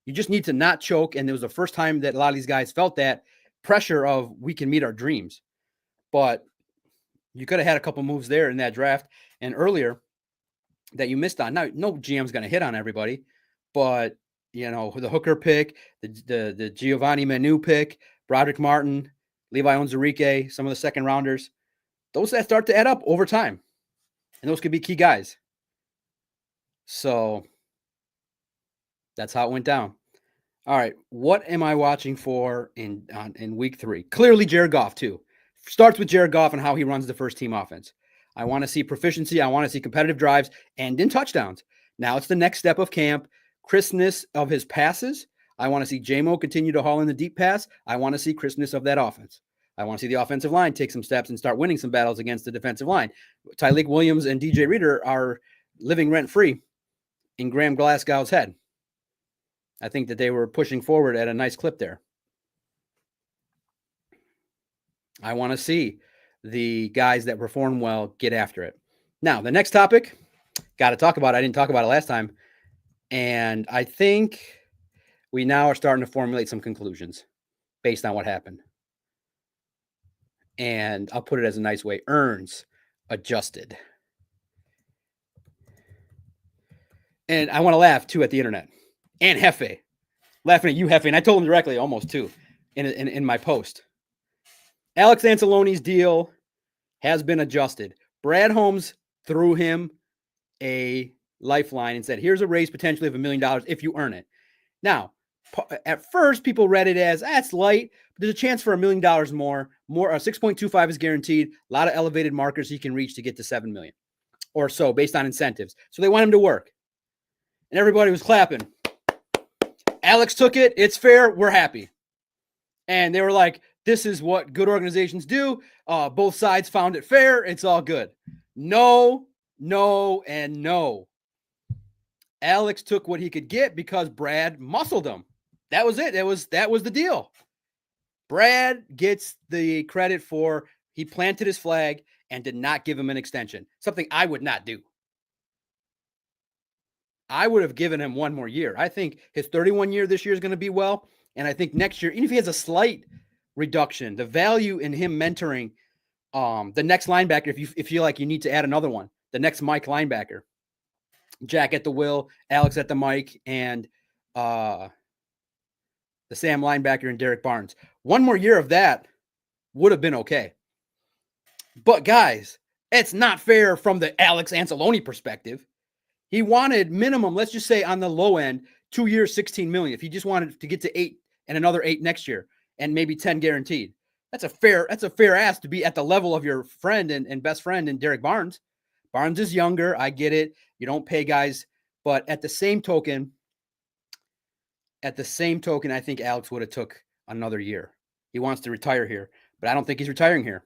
You just need to not choke. And it was the first time that a lot of these guys felt that pressure of we can meet our dreams. But you could have had a couple moves there in that draft and earlier that you missed on. Now, no GM's going to hit on everybody, but the Hooker pick, the Giovanni Manu pick, Broderick Martin, Levi Onwuzurike, some of the second rounders, those that start to add up over time. And those could be key guys. So that's how it went down. All right. What am I watching for in week 3? Clearly Jared Goff too. Starts with Jared Goff and how he runs the first team offense. I want to see proficiency. I want to see competitive drives and in touchdowns. Now it's the next step of camp. Crispness of his passes. I want to see J-Mo continue to haul in the deep pass. I want to see crispness of that offense. I want to see the offensive line take some steps and start winning some battles against the defensive line. Tyleik Williams and DJ Reader are living rent-free in Graham Glasgow's head. I think that they were pushing forward at a nice clip there. I want to see the guys that perform well get after it. Now, the next topic, got to talk about it. I didn't talk about it last time. And I think we now are starting to formulate some conclusions based on what happened. And I'll put it as a nice way. Earns adjusted. And I want to laugh, too, at the internet. And Hefe. Laughing at you, Hefe. And I told him directly almost, too, in my post. Alex Anzalone's deal has been adjusted. Brad Holmes threw him a lifeline and said, here's a raise potentially of $1 million if you earn it. Now, at first, people read it as, that's light. But there's a chance for $1 million more. 6.25 is guaranteed. A lot of elevated markers he can reach to get to $7 million or so based on incentives. So they want him to work. And everybody was clapping. Alex took it. It's fair. We're happy. And they were like, this is what good organizations do. Both sides found it fair. It's all good. No, and no. Alex took what he could get because Brad muscled him. That was it. That was the deal. Brad gets the credit for he planted his flag and did not give him an extension. Something I would not do. I would have given him one more year. I think his 31 year this year is going to be well. And I think next year, even if he has a slight reduction, the value in him mentoring The next linebacker, if you feel like you need to add another one, the next Mike linebacker, Jack at the will, Alex at the mic, and the Sam linebacker and Derek Barnes. One more year of that would have been okay. But guys, it's not fair from the Alex Anzalone perspective. He wanted minimum, let's just say on the low end, 2 years, $16 million. If he just wanted to get to 8 and another 8 next year and maybe 10 guaranteed. That's a fair ask to be at the level of your friend and best friend in Derek Barnes. Barnes is younger. I get it. You don't pay guys, but at the same token, I think Alex would have took another year. He wants to retire here, but I don't think he's retiring here.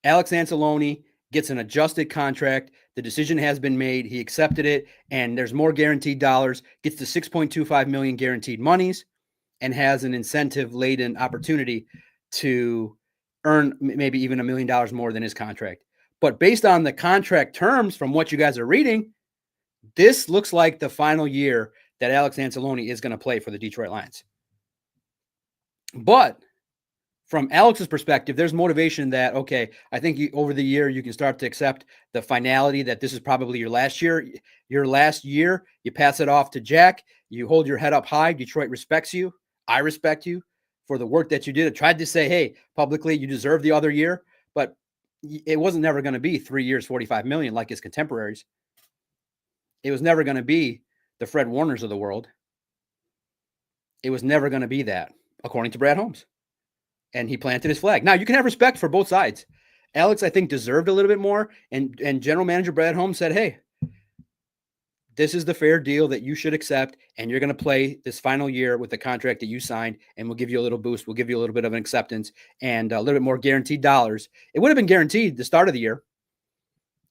Alex Anzalone gets an adjusted contract. The decision has been made. He accepted it, and there's more guaranteed dollars, gets the $6.25 million guaranteed monies, and has an incentive-laden opportunity to earn maybe even $1 million more than his contract. But based on the contract terms from what you guys are reading, this looks like the final year that Alex Anzalone is going to play for the Detroit Lions. But from Alex's perspective, there's motivation that, okay, I think over the year you can start to accept the finality that this is probably your last year. Your last year, you pass it off to Jack. You hold your head up high. Detroit respects you. I respect you for the work that you did. I tried to say, hey, publicly, you deserve the other year, but it wasn't never going to be 3 years, $45 million like his contemporaries. It was never going to be the Fred Warners of the world. It was never going to be that, according to Brad Holmes. And he planted his flag. Now, you can have respect for both sides. Alex, I think, deserved a little bit more. And general manager Brad Holmes said, hey, this is the fair deal that you should accept. And you're going to play this final year with the contract that you signed. And we'll give you a little boost. We'll give you a little bit of an acceptance and a little bit more guaranteed dollars. It would have been guaranteed the start of the year.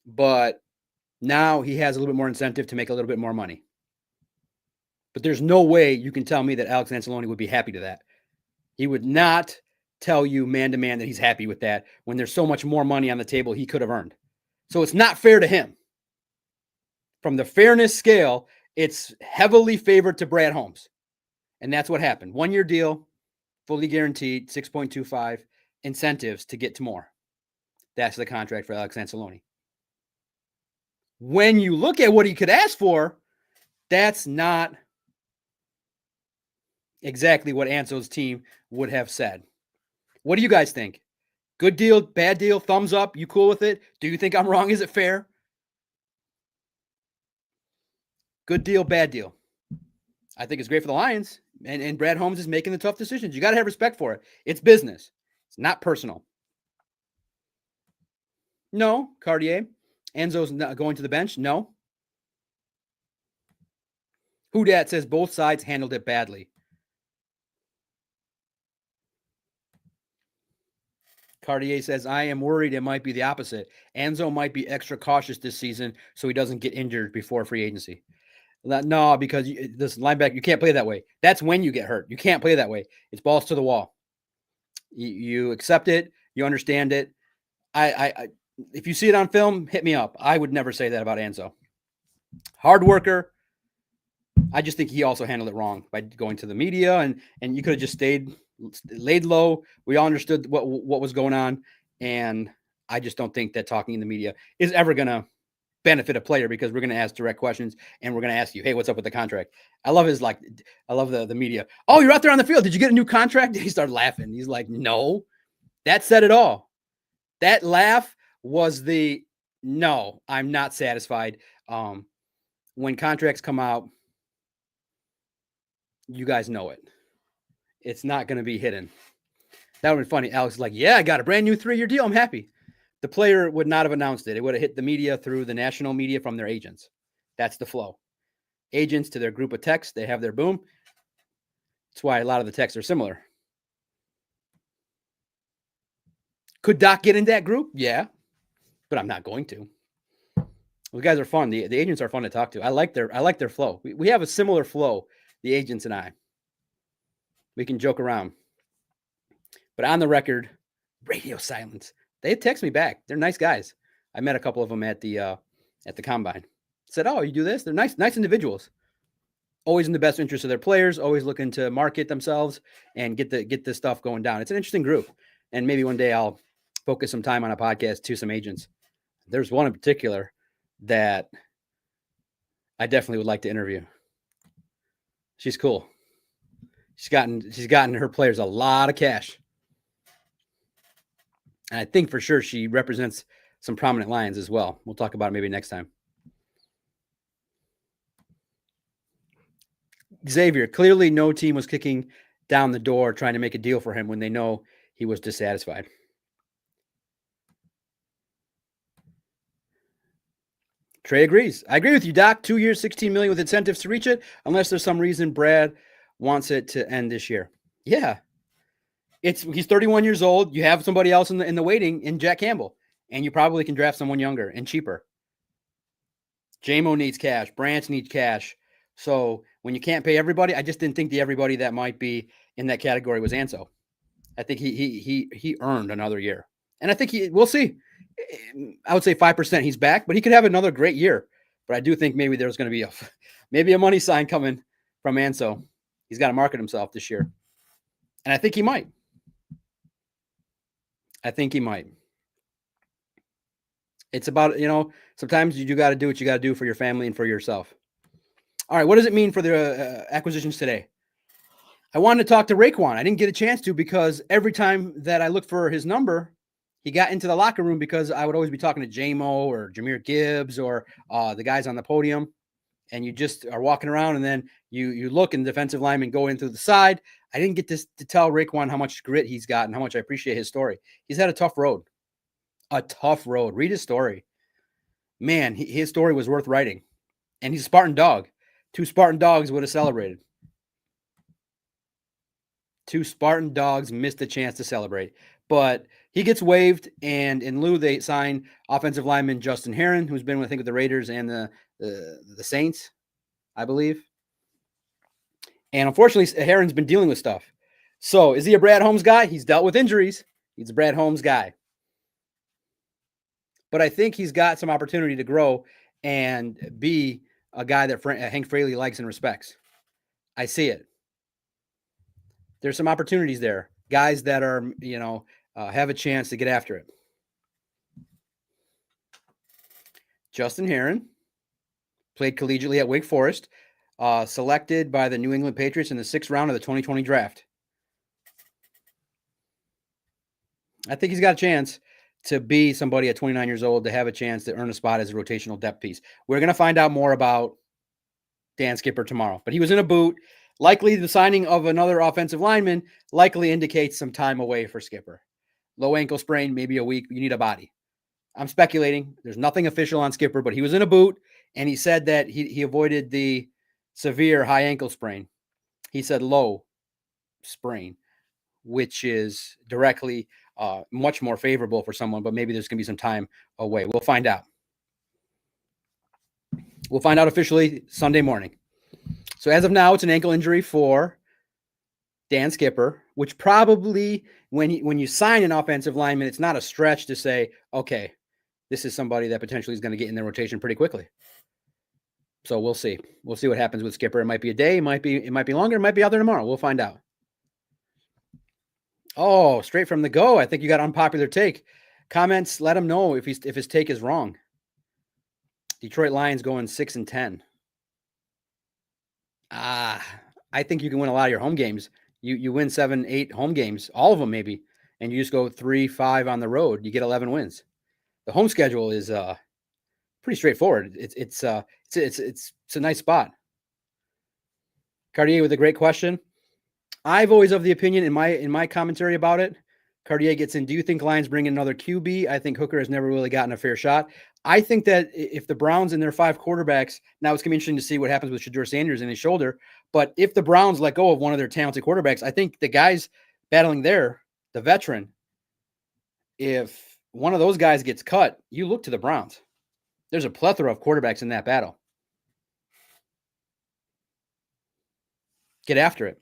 But now he has a little bit more incentive to make a little bit more money. But there's no way you can tell me that Alex Anzalone would be happy to that. He would not tell you man to man that he's happy with that when there's so much more money on the table he could have earned. So it's not fair to him. From the fairness scale, it's heavily favored to Brad Holmes. And that's what happened. 1 year deal, fully guaranteed, 6.25 incentives to get to more. That's the contract for Alex Anzalone. When you look at what he could ask for, that's not exactly what Anzo's team would have said. What do you guys think? Good deal, bad deal, thumbs up? You cool with it? Do you think I'm wrong? Is it fair? Good deal, bad deal. I think it's great for the Lions. And Brad Holmes is making the tough decisions. You got to have respect for it. It's business. It's not personal. No, Cartier. Enzo's not going to the bench? No. Who dat says both sides handled it badly. Cartier says, I am worried it might be the opposite. Enzo might be extra cautious this season so he doesn't get injured before free agency. No, because this linebacker, you can't play that way. That's when you get hurt. You can't play that way. It's balls to the wall. You accept it. You understand it. If you see it on film, hit me up. I would never say that about Enzo. Hard worker. I just think he also handled it wrong by going to the media, and you could have just laid low. We all understood what was going on, and I just don't think that talking in the media is ever going to benefit a player because we're going to ask direct questions and we're going to ask you, hey, what's up with the contract? I love the media. Oh, you're out there on the field. Did you get a new contract? He started laughing. He's like, no, that said it all. That laugh was no, I'm not satisfied. When contracts come out, you guys know it. It's not going to be hidden. That would be funny. Alex is like, yeah, I got a brand new 3-year deal. I'm happy. The player would not have announced it. It would have hit the media through the national media from their agents. That's the flow. Agents to their group of texts, they have their boom. That's why a lot of the texts are similar. Could Doc get in that group? Yeah, but I'm not going to. Those guys are fun. The agents are fun to talk to. I like their flow. We have a similar flow, the agents and I. We can joke around. But on the record, radio silence. They text me back. They're nice guys. I met a couple of them at the combine. Said, "Oh, you do this?" They're nice individuals. Always in the best interest of their players. Always looking to market themselves and get the stuff going down. It's an interesting group. And maybe one day I'll focus some time on a podcast to some agents. There's one in particular that I definitely would like to interview. She's cool. She's gotten her players a lot of cash. And I think for sure she represents some prominent Lions as well. We'll talk about it maybe next time. Xavier, clearly no team was kicking down the door trying to make a deal for him when they know he was dissatisfied. Trey agrees. I agree with you, Doc. 2 years, $16 million with incentives to reach it, unless there's some reason Brad wants it to end this year. Yeah. He's 31 years old. You have somebody else in the waiting in Jack Campbell, and you probably can draft someone younger and cheaper. JMO needs cash. Branch needs cash. So when you can't pay everybody, I just didn't think the everybody that might be in that category was Anso. I think he earned another year, and I think we'll see. I would say 5% he's back, but he could have another great year. But I do think maybe there's going to be a money sign coming from Anso. He's got to market himself this year, and I think he might. It's about, sometimes you got to do what you got to do for your family and for yourself. All right, what does it mean for the acquisitions today? I wanted to talk to Raekwon. I didn't get a chance to because every time that I looked for his number, he got into the locker room because I would always be talking to JMO or Jahmyr Gibbs or the guys on the podium. And you just are walking around and then you look and the defensive linemen go in through the side. I didn't get to tell Raekwon how much grit he's got and how much I appreciate his story. He's had a tough road. Read his story. Man, his story was worth writing. And he's a Spartan dog. 2 Spartan dogs would have celebrated. 2 Spartan dogs missed the chance to celebrate. But he gets waived, and in lieu, they sign offensive lineman Justin Herron, who's been, I think, with the Raiders and the Saints, I believe. And unfortunately, Herron's been dealing with stuff. So is he a Brad Holmes guy? He's dealt with injuries. He's a Brad Holmes guy. But I think he's got some opportunity to grow and be a guy that Hank Fraley likes and respects. I see it. There's some opportunities there. Guys that are, have a chance to get after it. Justin Herron played collegiately at Wake Forest, selected by the New England Patriots in the 6th round of the 2020 draft. I think he's got a chance to be somebody at 29 years old to have a chance to earn a spot as a rotational depth piece. We're going to find out more about Dan Skipper tomorrow, but he was in a boot. Likely the signing of another offensive lineman likely indicates some time away for Skipper. Low ankle sprain, maybe a week. You need a body. I'm speculating. There's nothing official on Skipper, but he was in a boot, and he said that he avoided the severe high ankle sprain. He said low sprain, which is directly much more favorable for someone, but maybe there's going to be some time away. We'll find out. We'll find out officially Sunday morning. So as of now, it's an ankle injury for Dan Skipper, which probably when you sign an offensive lineman, it's not a stretch to say, okay, this is somebody that potentially is going to get in the rotation pretty quickly. So we'll see. We'll see what happens with Skipper. It might be a day, it might be longer, it might be out there tomorrow. We'll find out. Oh, straight from the go. I think you got unpopular take. Comments, let him know if his take is wrong. Detroit Lions going 6-10. I think you can win a lot of your home games. You win 7-8 home games, all of them maybe, and you just go 3-5 on the road. You get 11 wins. The home schedule is pretty straightforward. It's a nice spot. Cartier with a great question. I've always of the opinion in my commentary about it. Cartier gets in. Do you think Lions bring in another QB? I think Hooker has never really gotten a fair shot. I think that if the Browns and their 5 quarterbacks, now it's going to be interesting to see what happens with Shedeur Sanders in his shoulder. But if the Browns let go of one of their talented quarterbacks, I think the guys battling there, the veteran, if one of those guys gets cut, you look to the Browns. There's a plethora of quarterbacks in that battle. Get after it.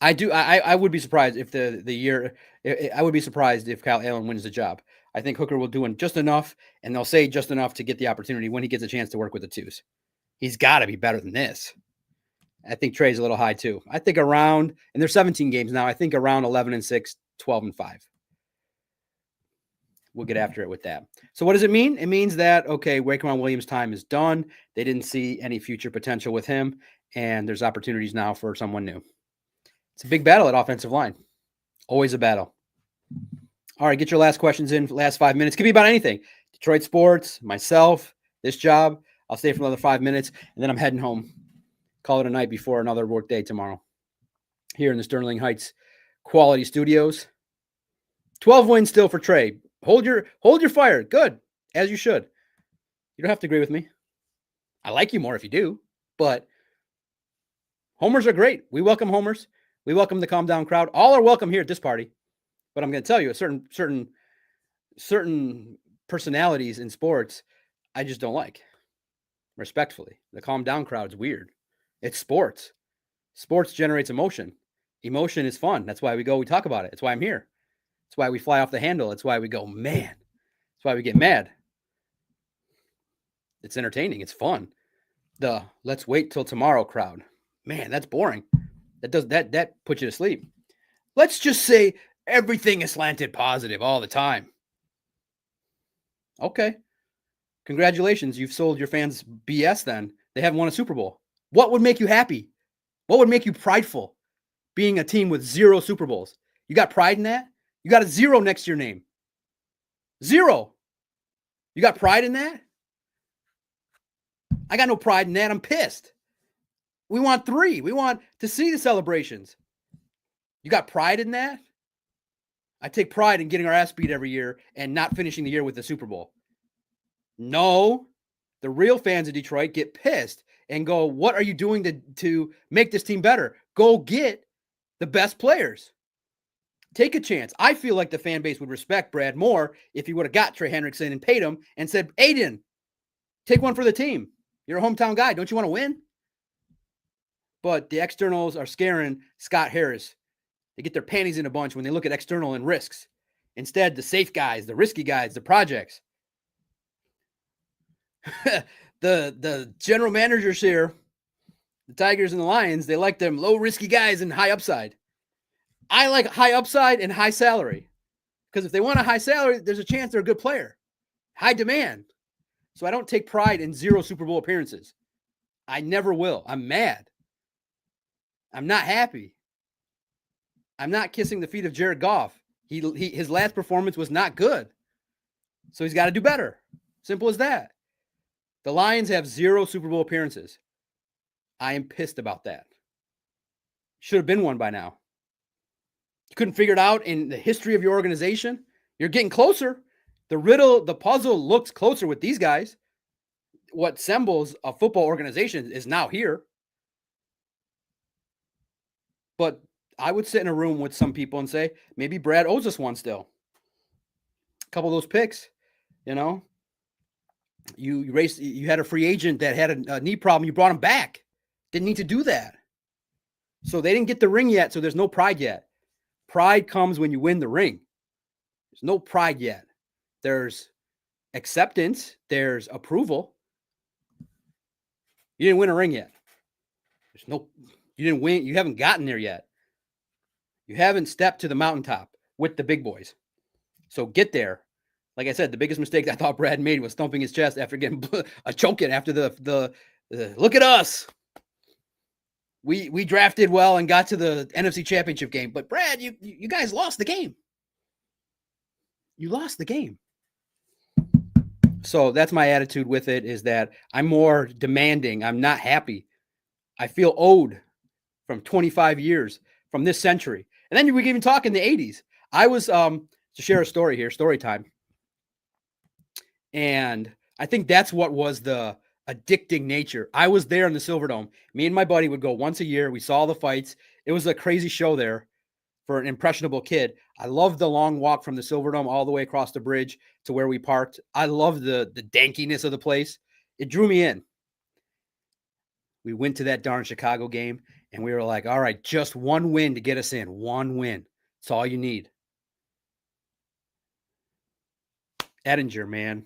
I would be surprised if I would be surprised if Kyle Allen wins the job. I think Hooker will do just enough, and they'll say just enough to get the opportunity when he gets a chance to work with the twos. He's got to be better than this. I think Trey's a little high too. I think around, and there's 17 games now, I think around 11-6 12-5. We'll get after it with that. So what does it mean? It means that, okay, Wakeron Williams' time is done. They didn't see any future potential with him, and there's opportunities now for someone new. It's a big battle at offensive line. Always a battle. All right, get your last questions in for the last 5 minutes. Could be about anything. Detroit sports, myself, this job. I'll stay for another 5 minutes, and then I'm heading home. Call it a night before another work day tomorrow here in the Sterling Heights Quality Studios. 12 wins still for Trey. Hold your fire. Good, as you should. You don't have to agree with me. I like you more if you do, but homers are great. We welcome homers. We welcome the calm down crowd. All are welcome here at this party. But I'm going to tell you, certain personalities in sports, I just don't like. Respectfully, the calm down crowd's weird. It's sports. Sports generates emotion. Emotion is fun. That's why we talk about it. That's why I'm here. That's why we fly off the handle. That's why we go, man. That's why we get mad. It's entertaining. It's fun. The let's wait till tomorrow crowd. Man, that's boring. That puts you to sleep. Let's just say everything is slanted positive all the time. Okay. Congratulations. You've sold your fans BS then. They haven't won a Super Bowl. What would make you happy? What would make you prideful? Being a team with 0 Super Bowls. You got pride in that? You got a 0 next to your name. 0. You got pride in that? I got no pride in that. I'm pissed. We want 3. We want to see the celebrations. You got pride in that? I take pride in getting our ass beat every year and not finishing the year with the Super Bowl. No, the real fans of Detroit get pissed and go, what are you doing to make this team better? Go get the best players. Take a chance. I feel like the fan base would respect Brad more if he would have got Trey Hendrickson and paid him and said, Aiden, take one for the team. You're a hometown guy. Don't you want to win? But the externals are scaring Scott Harris. They get their panties in a bunch when they look at external and risks. Instead, the safe guys, the risky guys, the projects. the general managers here, the Tigers and the Lions, they like them low risky guys and high upside. I like high upside and high salary. Because if they want a high salary, there's a chance they're a good player. High demand. So I don't take pride in 0 Super Bowl appearances. I never will. I'm mad. I'm not happy. I'm not kissing the feet of Jared Goff. His last performance was not good. So he's got to do better. Simple as that. The Lions have 0 Super Bowl appearances. I am pissed about that. Should have been one by now. You couldn't figure it out in the history of your organization. You're getting closer. The puzzle looks closer with these guys. What sembles a football organization is now here. But I would sit in a room with some people and say, maybe Brad owes us one still. A couple of those picks, you had a free agent that had a knee problem. You brought him back. Didn't need to do that. So they didn't get the ring yet. So there's no pride yet. Pride comes when you win the ring. There's no pride yet. There's acceptance. There's approval. You didn't win a ring yet. You didn't win. You haven't gotten there yet. You haven't stepped to the mountaintop with the big boys. So get there. Like I said, the biggest mistake I thought Brad made was thumping his chest after getting a choking after the look at us. We drafted well and got to the NFC Championship game. But Brad, you guys lost the game. You lost the game. So that's my attitude with it, is that I'm more demanding. I'm not happy. I feel owed from 25 years, from this century. And then we can even talk in the 80s. I was, to share a story here, story time. And I think that's what was the addicting nature. I was there in the Silverdome. Me and my buddy would go once a year. We saw the fights. It was a crazy show there for an impressionable kid. I loved the long walk from the Silverdome all the way across the bridge to where we parked. I loved the dankiness of the place. It drew me in. We went to that darn Chicago game, and we were like, all right, just one win to get us in. One win. That's all you need. Ettinger, man,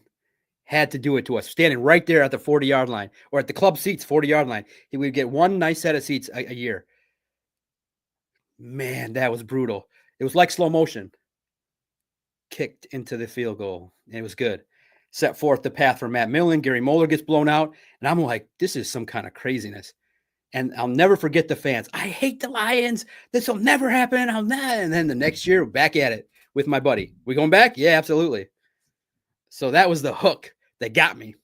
had to do it to us. Standing right there at the 40-yard line, or at the club seats, 40-yard line. He would get one nice set of seats a year. Man, that was brutal. It was like slow motion. Kicked into the field goal. And it was good. Set forth the path for Matt Millen. Gary Moeller gets blown out. And I'm like, this is some kind of craziness. And I'll never forget the fans. I hate the Lions. This will never happen. And then the next year, back at it with my buddy. We going back? Yeah, absolutely. So that was the hook that got me.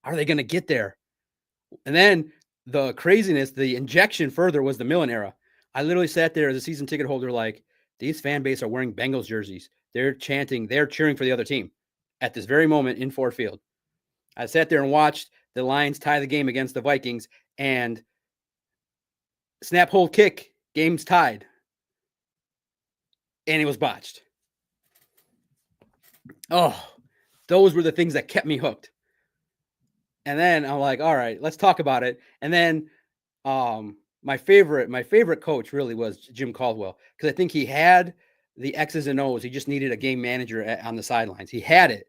Are they going to get there? And then the craziness, the injection further was the Millen era. I literally sat there as a season ticket holder like, these fan base are wearing Bengals jerseys. They're chanting, they're cheering for the other team at this very moment in Ford Field. I sat there and watched the Lions tie the game against the Vikings, and snap, hold, kick, game's tied. And it was botched. Oh, those were the things that kept me hooked. And then I'm like, all right, let's talk about it. And then my favorite coach really was Jim Caldwell, because I think he had the X's and O's. He just needed a game manager on the sidelines. He had it,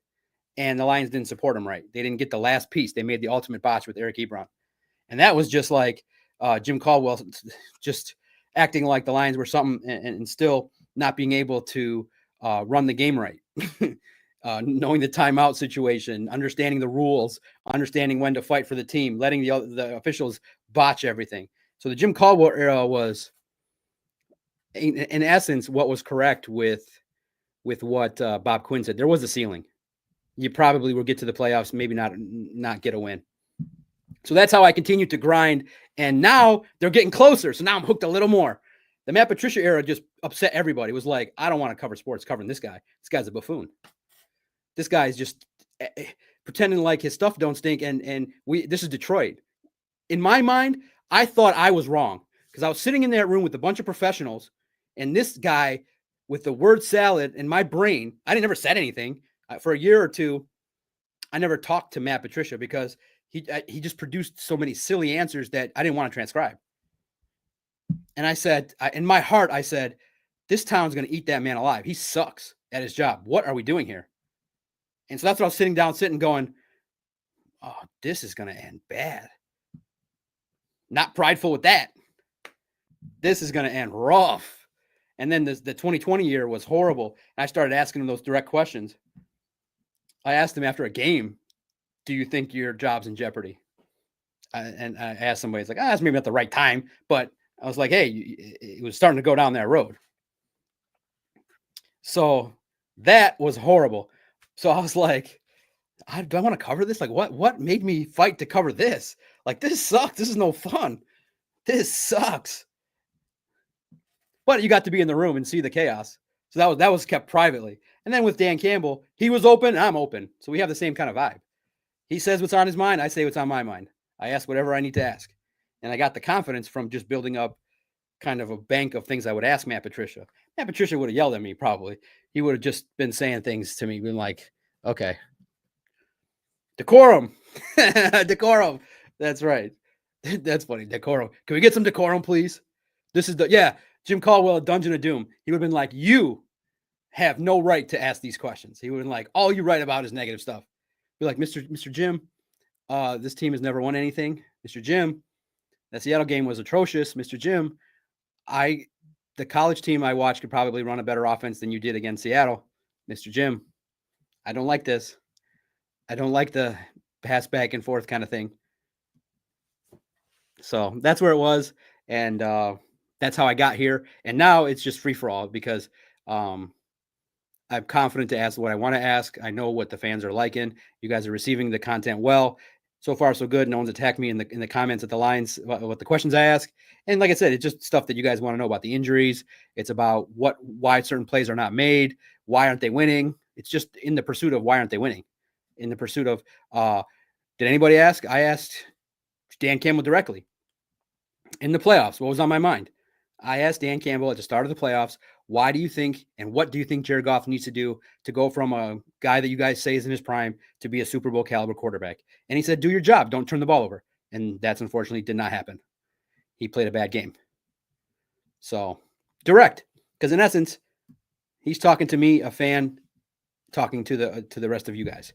and the Lions didn't support him right. They didn't get the last piece. They made the ultimate botch with Eric Ebron. And that was just like Jim Caldwell just acting like the Lions were something and still not being able to run the game right. Knowing the timeout situation, understanding the rules, understanding when to fight for the team, letting the officials botch everything. So the Jim Caldwell era was, in essence, what was correct with what Bob Quinn said. There was a ceiling. You probably will get to the playoffs, maybe not get a win. So that's how I continued to grind. And now they're getting closer. So now I'm hooked a little more. The Matt Patricia era just upset everybody. It was like, I don't want to cover sports covering this guy. This guy's a buffoon. This guy's just pretending like his stuff don't stink. And this is Detroit. In my mind, I thought I was wrong because I was sitting in that room with a bunch of professionals, and this guy with the word salad in my brain, I never said anything. For a year or two, I never talked to Matt Patricia because he just produced so many silly answers that I didn't want to transcribe. And I said, in my heart, I said, this town's going to eat that man alive. He sucks at his job. What are we doing here? And so that's what I was sitting going, oh, this is going to end bad. Not prideful with that. This is going to end rough. And then the 2020 year was horrible. And I started asking him those direct questions. I asked him after a game, do you think your job's in jeopardy? And I asked somebody, it's like, that's maybe not the right time. But I was like, hey, it was starting to go down that road. So that was horrible. So I was like, do I want to cover this? Like, what made me fight to cover this? Like, this sucks. This is no fun. This sucks. But you got to be in the room and see the chaos. So that was kept privately. And then with Dan Campbell, he was open, I'm open. So we have the same kind of vibe. He says what's on his mind. I say what's on my mind. I ask whatever I need to ask. And I got the confidence from just building up kind of a bank of things I would ask Matt Patricia. Matt Patricia would have yelled at me probably. He would have just been saying things to me, being like, okay. Decorum. Decorum. That's right. That's funny. Decorum. Can we get some decorum, please? This is Jim Caldwell, Dungeon of Doom. He would have been like, you have no right to ask these questions. He would have been like, all you write about is negative stuff. Be like, Mr. Jim, this team has never won anything. Mr. Jim, that Seattle game was atrocious. Mr. Jim, the college team I watched could probably run a better offense than you did against Seattle. Mr. Jim, I don't like this. I don't like the pass back and forth kind of thing. So that's where it was. And that's how I got here. And now it's just free for all because I'm confident to ask what I want to ask. I know what the fans are liking. You guys are receiving the content well. So far, so good. No one's attacked me in the comments at the lines what the questions I ask. And like I said, it's just stuff that you guys want to know about the injuries. It's about why certain plays are not made. Why aren't they winning? It's just in the pursuit of why aren't they winning? In the pursuit of, did anybody ask? I asked Dan Campbell directly. In the playoffs, what was on my mind? I asked Dan Campbell at the start of the playoffs, why do you think and what do you think Jared Goff needs to do to go from a guy that you guys say is in his prime to be a Super Bowl caliber quarterback? And he said, do your job. Don't turn the ball over. And that's unfortunately did not happen. He played a bad game. So direct, because in essence, he's talking to me, a fan, talking to the rest of you guys.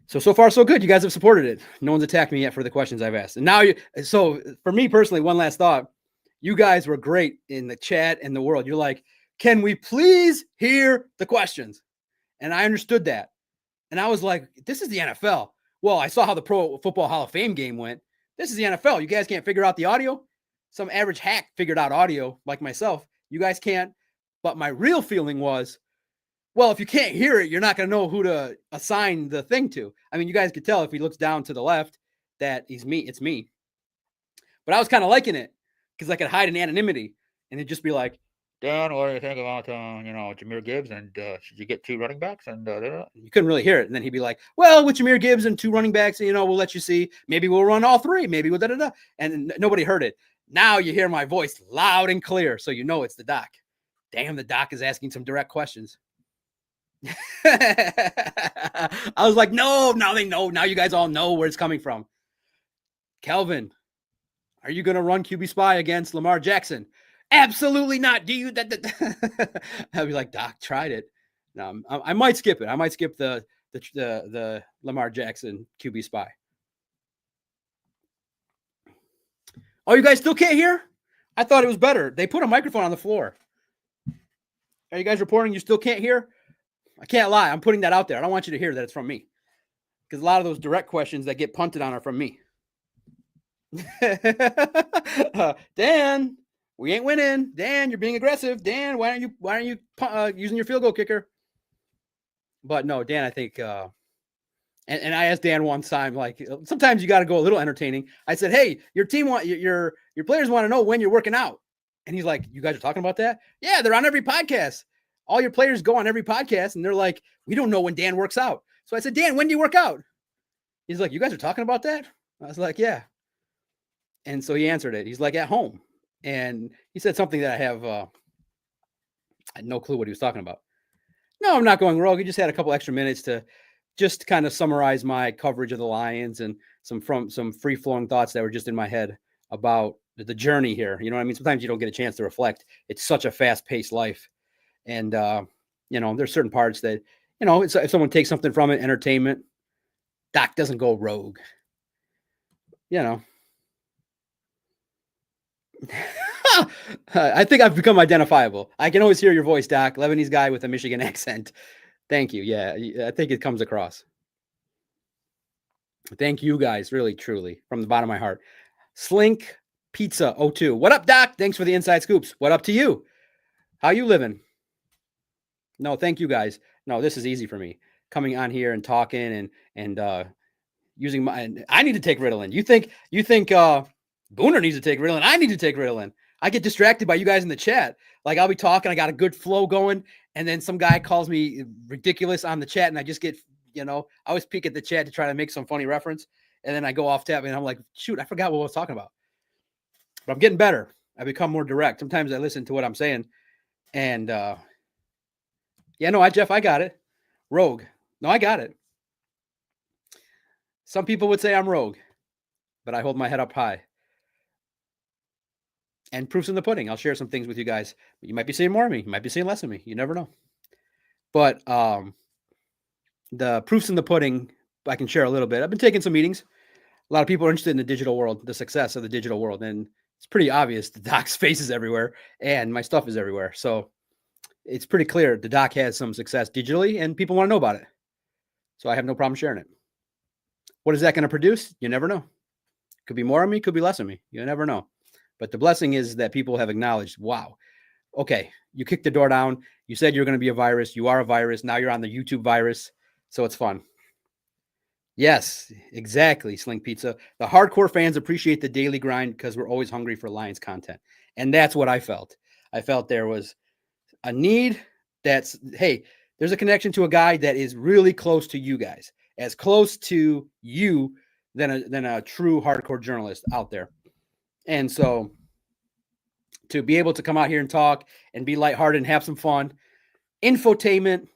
So far, so good. You guys have supported it. No one's attacked me yet for the questions I've asked. And now, so for me personally, one last thought. You guys were great in the chat and the world. You're like, Can we please hear the questions? And I understood that. And I was like, this is the NFL. Well, I saw how the Pro Football Hall of Fame game went. This is the NFL. You guys can't figure out the audio? Some average hack figured out audio like myself. You guys can't. But my real feeling was, well, if you can't hear it, you're not going to know who to assign the thing to. I mean, you guys could tell if he looks down to the left that he's me. It's me. But I was kind of liking it because I could hide in anonymity and it'd just be like, Dan, what do you think about Jahmyr Gibbs and should you get 2 running backs? And you couldn't really hear it. And then he'd be like, well, with Jahmyr Gibbs and 2 running backs, we'll let you see. Maybe we'll run all 3. Maybe we'll da-da-da. And nobody heard it. Now you hear my voice loud and clear. So you know it's the doc. Damn, the doc is asking some direct questions. I was like, no, now they know. Now you guys all know where it's coming from. Kelvin, are you going to run QB Spy against Lamar Jackson? Absolutely not. Do you? I'd be like, Doc, tried it. No, I might skip it. I might skip the Lamar Jackson QB Spy. Oh, you guys still can't hear? I thought it was better. They put a microphone on the floor. Are you guys reporting you still can't hear? I can't lie. I'm putting that out there. I don't want you to hear that it's from me. Because a lot of those direct questions that get punted on are from me. Dan, we ain't winning. Dan, you're being aggressive. Dan, why aren't you using your field goal kicker? But no, Dan, I think, and I asked Dan one time, like, sometimes you got to go a little entertaining. I said, hey, your team your players want to know when you're working out. And he's like, you guys are talking about that? Yeah, they're on every podcast. All your players go on every podcast and they're like, we don't know when Dan works out. So I said, Dan, when do you work out? He's like, you guys are talking about that? I was like, yeah. And so he answered it. He's like, at home. And he said something that I had no clue what he was talking about. No, I'm not going rogue. He just had a couple extra minutes to just kind of summarize my coverage of the Lions and some free-flowing thoughts that were just in my head about the journey here. You know what I mean? Sometimes you don't get a chance to reflect. It's such a fast-paced life. And, there's certain parts that, if someone takes something from it, entertainment, Doc doesn't go rogue. I think I've become identifiable. I can always hear your voice, Doc. Lebanese guy with a Michigan accent. Thank you. Yeah, I think it comes across. Thank you guys, really, truly, from the bottom of my heart. Slink Pizza 02. What up, Doc? Thanks for the inside scoops. What up to you? How you living? No, thank you guys. No, this is easy for me. Coming on here and talking and using my. I need to take Ritalin. You think Booner needs to take Ritalin? I need to take Ritalin. I get distracted by you guys in the chat. Like I'll be talking, I got a good flow going, and then some guy calls me ridiculous on the chat, and I just get, I always peek at the chat to try to make some funny reference, and then I go off tab, and I'm like, shoot, I forgot what I was talking about. But I'm getting better. I become more direct. Sometimes I listen to what I'm saying, and Jeff, I got it. Rogue. No, I got it. Some people would say I'm rogue, but I hold my head up high. And proof's in the pudding. I'll share some things with you guys. You might be seeing more of me. You might be seeing less of me. You never know. But the proof's in the pudding, I can share a little bit. I've been taking some meetings. A lot of people are interested in the digital world, the success of the digital world. And it's pretty obvious the doc's face is everywhere and my stuff is everywhere. So it's pretty clear the doc has some success digitally and people want to know about it. So I have no problem sharing it. What is that going to produce? You never know. Could be more of me, could be less of me. You never know. But the blessing is that people have acknowledged, wow, okay, you kicked the door down. You said you're going to be a virus. You are a virus. Now you're on the YouTube virus. So it's fun. Yes, exactly, Slink Pizza. The hardcore fans appreciate the daily grind because we're always hungry for Lions content. And that's what I felt. I felt there was a need that's, hey, there's a connection to a guy that is really close to you guys, as close to you than a true hardcore journalist out there. And so to be able to come out here and talk and be lighthearted and have some fun, infotainment,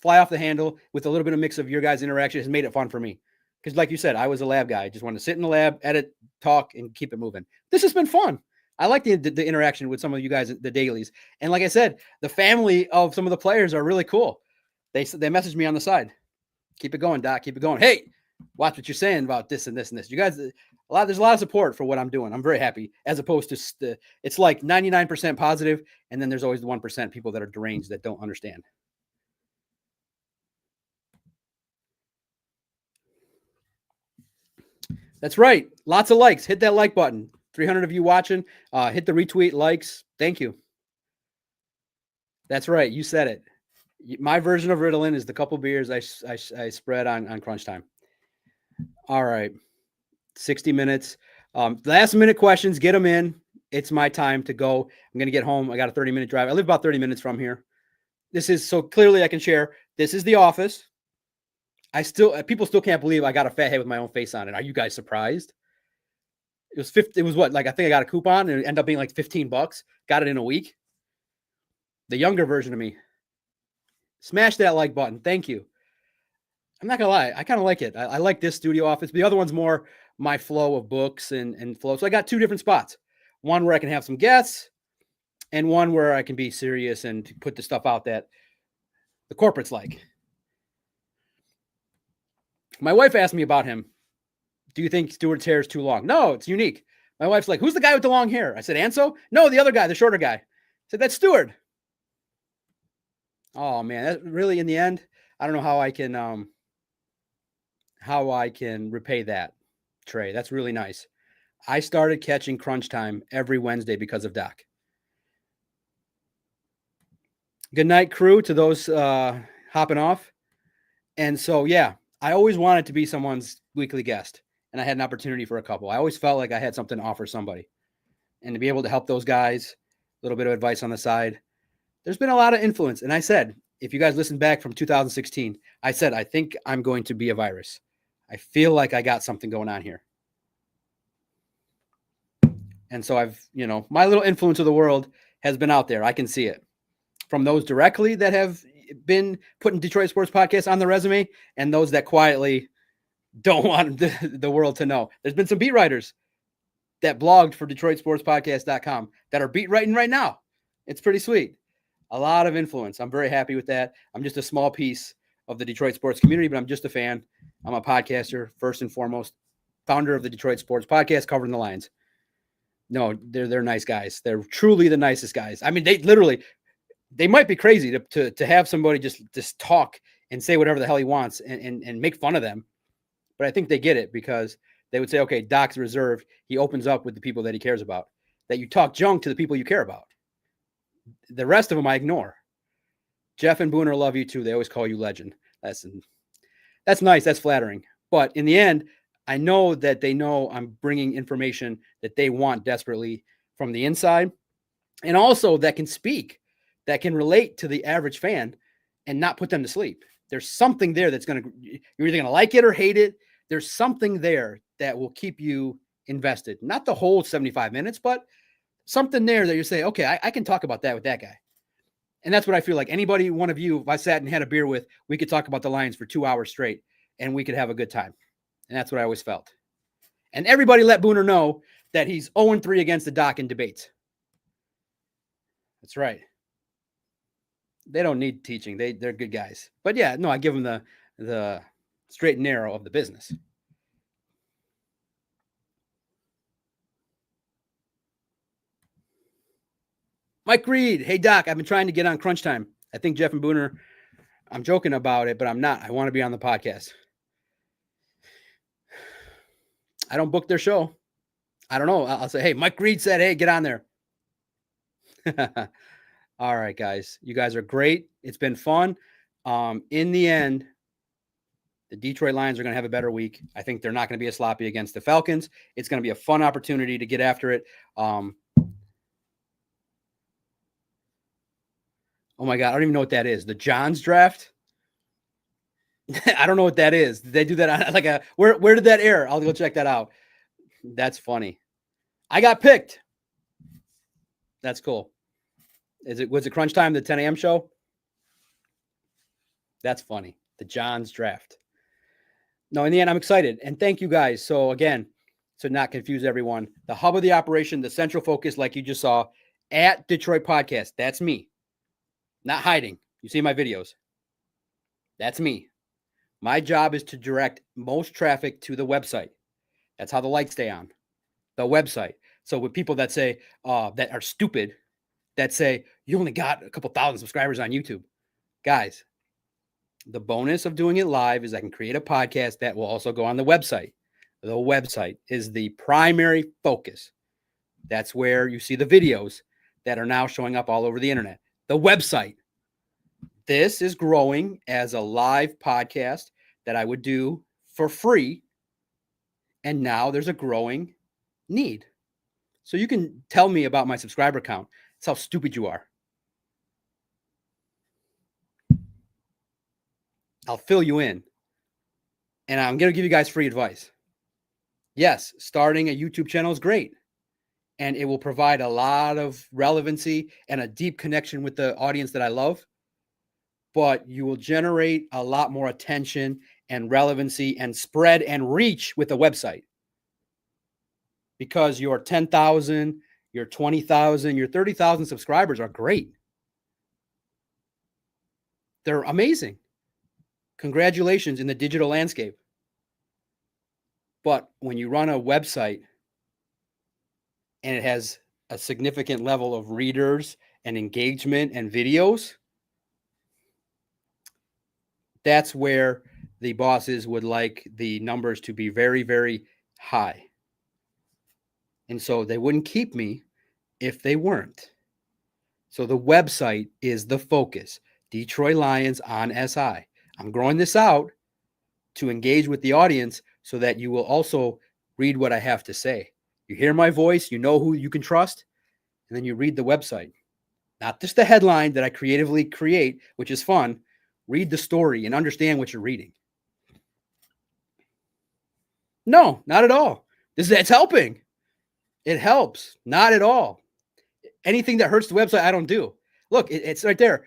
fly off the handle with a little bit of mix of your guys' interaction has made it fun for me. Because like you said, I was a lab guy. I just wanted to sit in the lab, edit, talk, and keep it moving. This has been fun. I like the interaction with some of you guys, the dailies. And like I said, the family of some of the players are really cool. They messaged me on the side. Keep it going, Doc. Keep it going. Hey, watch what you're saying about this and this and this. You guys, There's a lot of support for what I'm doing. I'm very happy, as opposed to it's like 99% positive, and then there's always the 1% people that are deranged that don't understand. That's right. Lots of likes. Hit that like button. 300 of you watching. Hit the retweet likes. Thank you. That's right. You said it. My version of Ritalin is the couple beers I spread on crunch time. All right. 60 minutes. Last minute questions. Get them in. It's my time to go. I'm going to get home. I got a 30-minute drive. I live about 30 minutes from here. This is so clearly I can share. This is the office. People still can't believe I got a fat head with my own face on it. Are you guys surprised? It was what? Like, I think I got a coupon and it ended up being like $15. Got it in a week. The younger version of me. Smash that like button. Thank you. I'm not gonna lie. I kind of like it. I like this studio office. The other one's more my flow of books and flow. So I got two different spots. One where I can have some guests and one where I can be serious and put the stuff out that the corporates like. My wife asked me about him. Do you think Stewart's hair is too long? No, it's unique. My wife's like, who's the guy with the long hair? I said, Anso? No, the other guy, the shorter guy. I said, that's Stewart. Oh man, that really, in the end, I don't know how I can repay that, Trey. That's really nice. I started catching crunch time every Wednesday because of Doc. Good night, crew, to those hopping off. And so, yeah, I always wanted to be someone's weekly guest, and I had an opportunity for a couple. I always felt like I had something to offer somebody, and to be able to help those guys, a little bit of advice on the side. There's been a lot of influence. And I said, if you guys listen back from 2016, I said, I think I'm going to be a virus. I feel like I got something going on here. And so my little influence of the world has been out there. I can see it from those directly that have been putting Detroit Sports Podcast on the resume and those that quietly don't want the world to know. There's been some beat writers that blogged for DetroitSportsPodcast.com that are beat writing right now. It's pretty sweet. A lot of influence. I'm very happy with that. I'm just a small piece of the Detroit sports community, but I'm just a fan. I'm a podcaster, first and foremost, founder of the Detroit Sports Podcast, covering the Lions. No, they're nice guys. They're truly the nicest guys. I mean, they might be crazy to have somebody just talk and say whatever the hell he wants and make fun of them. But I think they get it, because they would say, okay, Doc's reserved. He opens up with the people that he cares about. That you talk junk to the people you care about. The rest of them I ignore. Jeff and Booner love you too. They always call you legend. That's nice. That's flattering. But in the end, I know that they know I'm bringing information that they want desperately from the inside, and also that can speak, that can relate to the average fan and not put them to sleep. There's something there you're either going to like it or hate it. There's something there that will keep you invested. Not the whole 75 minutes, but something there that you say, okay, I can talk about that with that guy. And that's what I feel like. Anybody, one of you, if I sat and had a beer with, we could talk about the Lions for 2 hours straight and we could have a good time. And that's what I always felt. And everybody let Booner know that he's 0-3 against the Doc in debates. That's right. They don't need teaching. They're good guys. But yeah, no, I give them the straight and narrow of the business. Mike Reed. Hey, Doc, I've been trying to get on Crunch Time. I think Jeff and Booner, I'm joking about it, but I'm not. I want to be on the podcast. I don't book their show. I don't know. I'll say, hey, Mike Reed said, hey, get on there. All right, guys. You guys are great. It's been fun. In the end, the Detroit Lions are going to have a better week. I think they're not going to be as sloppy against the Falcons. It's going to be a fun opportunity to get after it. Oh, my God. I don't even know what that is. The Johns draft? I don't know what that is. Did they do that on where did that air? I'll go check that out. That's funny. I got picked. That's cool. Was it Crunch Time, the 10 a.m. show? That's funny. The Johns draft. No, in the end, I'm excited. And thank you guys. So again, to not confuse everyone, the hub of the operation, the central focus, like you just saw, at Detroit Podcast. That's me. Not hiding. You see my videos. That's me. My job is to direct most traffic to the website. That's how the lights stay on. The website. So with people that say that are stupid, that say you only got a couple thousand subscribers on YouTube, guys, the bonus of doing it live is I can create a podcast that will also go on the website. The website is the primary focus. That's where you see the videos that are now showing up all over the internet. The website. This is growing as a live podcast that I would do for free. And now there's a growing need. So you can tell me about my subscriber count. That's how stupid you are. I'll fill you in. And I'm going to give you guys free advice. Yes, starting a YouTube channel is great. And it will provide a lot of relevancy and a deep connection with the audience that I love. But you will generate a lot more attention and relevancy and spread and reach with a website. Because your 10,000, your 20,000, your 30,000 subscribers are great. They're amazing. Congratulations in the digital landscape. But when you run a website and it has a significant level of readers and engagement and videos, that's where the bosses would like the numbers to be very, very high. And so they wouldn't keep me if they weren't. So the website is the focus. Detroit Lions on SI. I'm growing this out to engage with the audience so that you will also read what I have to say. You hear my voice, you know who you can trust, and then you read the website. Not just the headline that I creatively create, which is fun. Read the story and understand what you're reading. No, not at all. It's helping. It helps. Not at all. Anything that hurts the website, I don't do. Look, it's right there.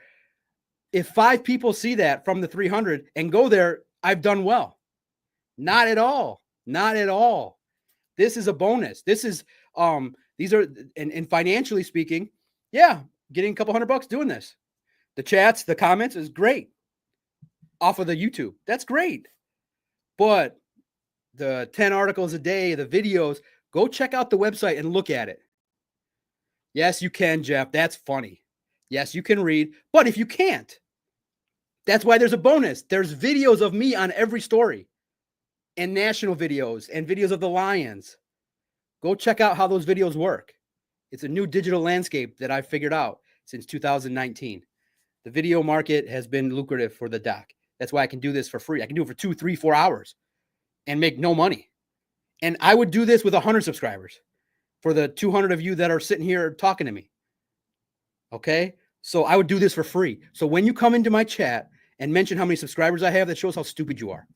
If 5 people see that from the 300 and go there, I've done well. Not at all. Not at all. This is a bonus. This is, these are, and financially speaking, yeah, getting a couple $100 doing this. The chats, the comments is great off of the YouTube. That's great. But the 10 articles a day, the videos, go check out the website and look at it. Yes, you can, Jeff. That's funny. Yes, you can read. But if you can't, that's why there's a bonus. There's videos of me on every story and national videos and videos of the Lions. Go check out how those videos work. It's a new digital landscape that I've figured out since 2019. The video market has been lucrative for the doc. That's why I can do this for free. I can do it for 2, 3, 4 hours and make no money. And I would do this with 100 subscribers for the 200 of you that are sitting here talking to me. Okay? So I would do this for free. So when you come into my chat and mention how many subscribers I have, that shows how stupid you are.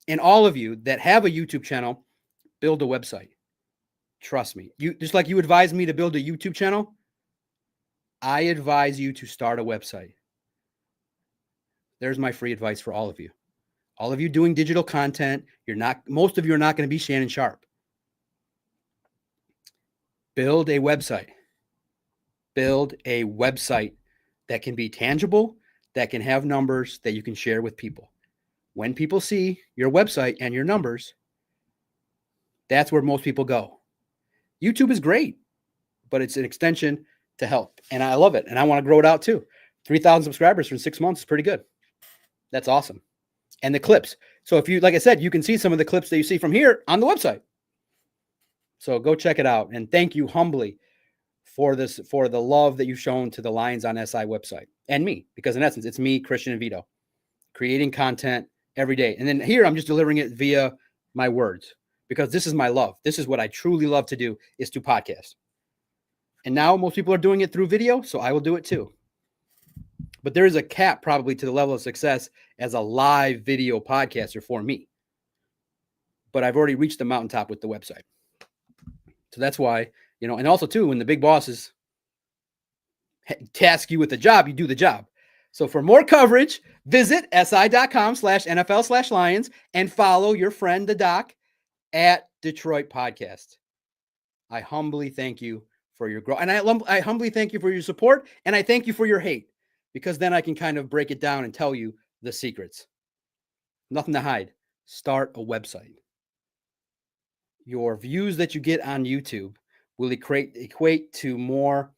And all of you that have a YouTube channel, build a website. Trust me. You just like you advise me to build a YouTube channel, I advise you to start a website. There's my free advice for all of you. All of you doing digital content, most of you are not going to be Shannon Sharp. Build a website. Build a website that can be tangible, that can have numbers that you can share with people. When people see your website and your numbers, that's where most people go. YouTube is great, but it's an extension to help. And I love it. And I want to grow it out too. 3,000 subscribers for 6 months is pretty good. That's awesome. And the clips. So if you, like I said, you can see some of the clips that you see from here on the website. So go check it out. And thank you humbly for this, for the love that you've shown to the Lions on SI website and me, because in essence, it's me, Christian, and Vito creating content every day. And then here I'm just delivering it via my words, because this is my love. This is what I truly love to do, is to podcast. And now most people are doing it through video, so I will do it too. But there is a cap probably to the level of success as a live video podcaster for me. But I've already reached the mountaintop with the website. So that's why, and also too, when the big bosses task you with the job, you do the job. So for more coverage, visit si.com/NFL/Lions and follow your friend, the doc, at Detroit Podcast. I humbly thank you for your growth. And I humbly thank you for your support. And I thank you for your hate, because then I can kind of break it down and tell you the secrets. Nothing to hide. start a website. Your views that you get on YouTube will equate to more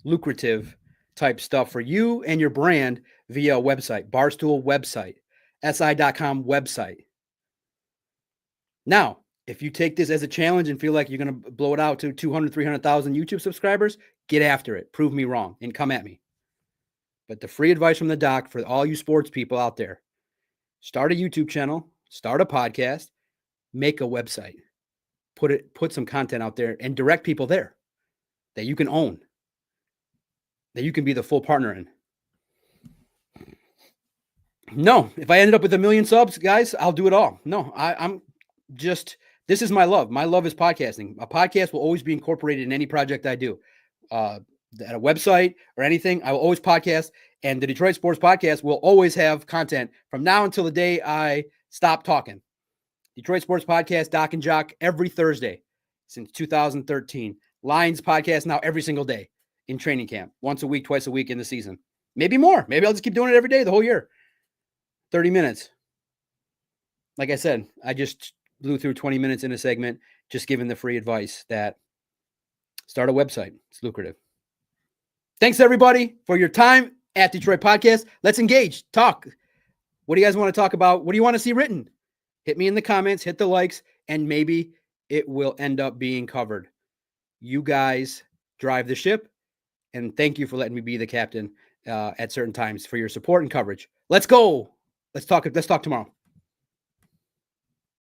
lucrative type stuff for you and your brand via a website, Barstool website, si.com website. Now, if you take this as a challenge and feel like you're going to blow it out to 200, 300,000 YouTube subscribers, get after it. Prove me wrong and come at me. But the free advice from the doc for all you sports people out there, start a YouTube channel, start a podcast, make a website, put some content out there and direct people there that you can own, that you can be the full partner in. No, if I ended up with 1 million subs, guys, I'll do it all. No, I'm just, this is my love. My love is podcasting. A podcast will always be incorporated in any project I do. At a website or anything, I will always podcast. And the Detroit Sports Podcast will always have content from now until the day I stop talking. Detroit Sports Podcast, Doc and Jock, every Thursday since 2013. Lions podcast now every single day in training camp, once a week, twice a week in the season. Maybe more. Maybe I'll just keep doing it every day the whole year. 30 minutes. Like I said, I just blew through 20 minutes in a segment, just giving the free advice that start a website. It's lucrative. Thanks, everybody, for your time at Detroit Podcast. Let's engage, talk. What do you guys want to talk about? What do you want to see written? Hit me in the comments, hit the likes, and maybe it will end up being covered. You guys drive the ship, and thank you for letting me be the captain at certain times for your support and coverage. Let's go. Let's talk tomorrow.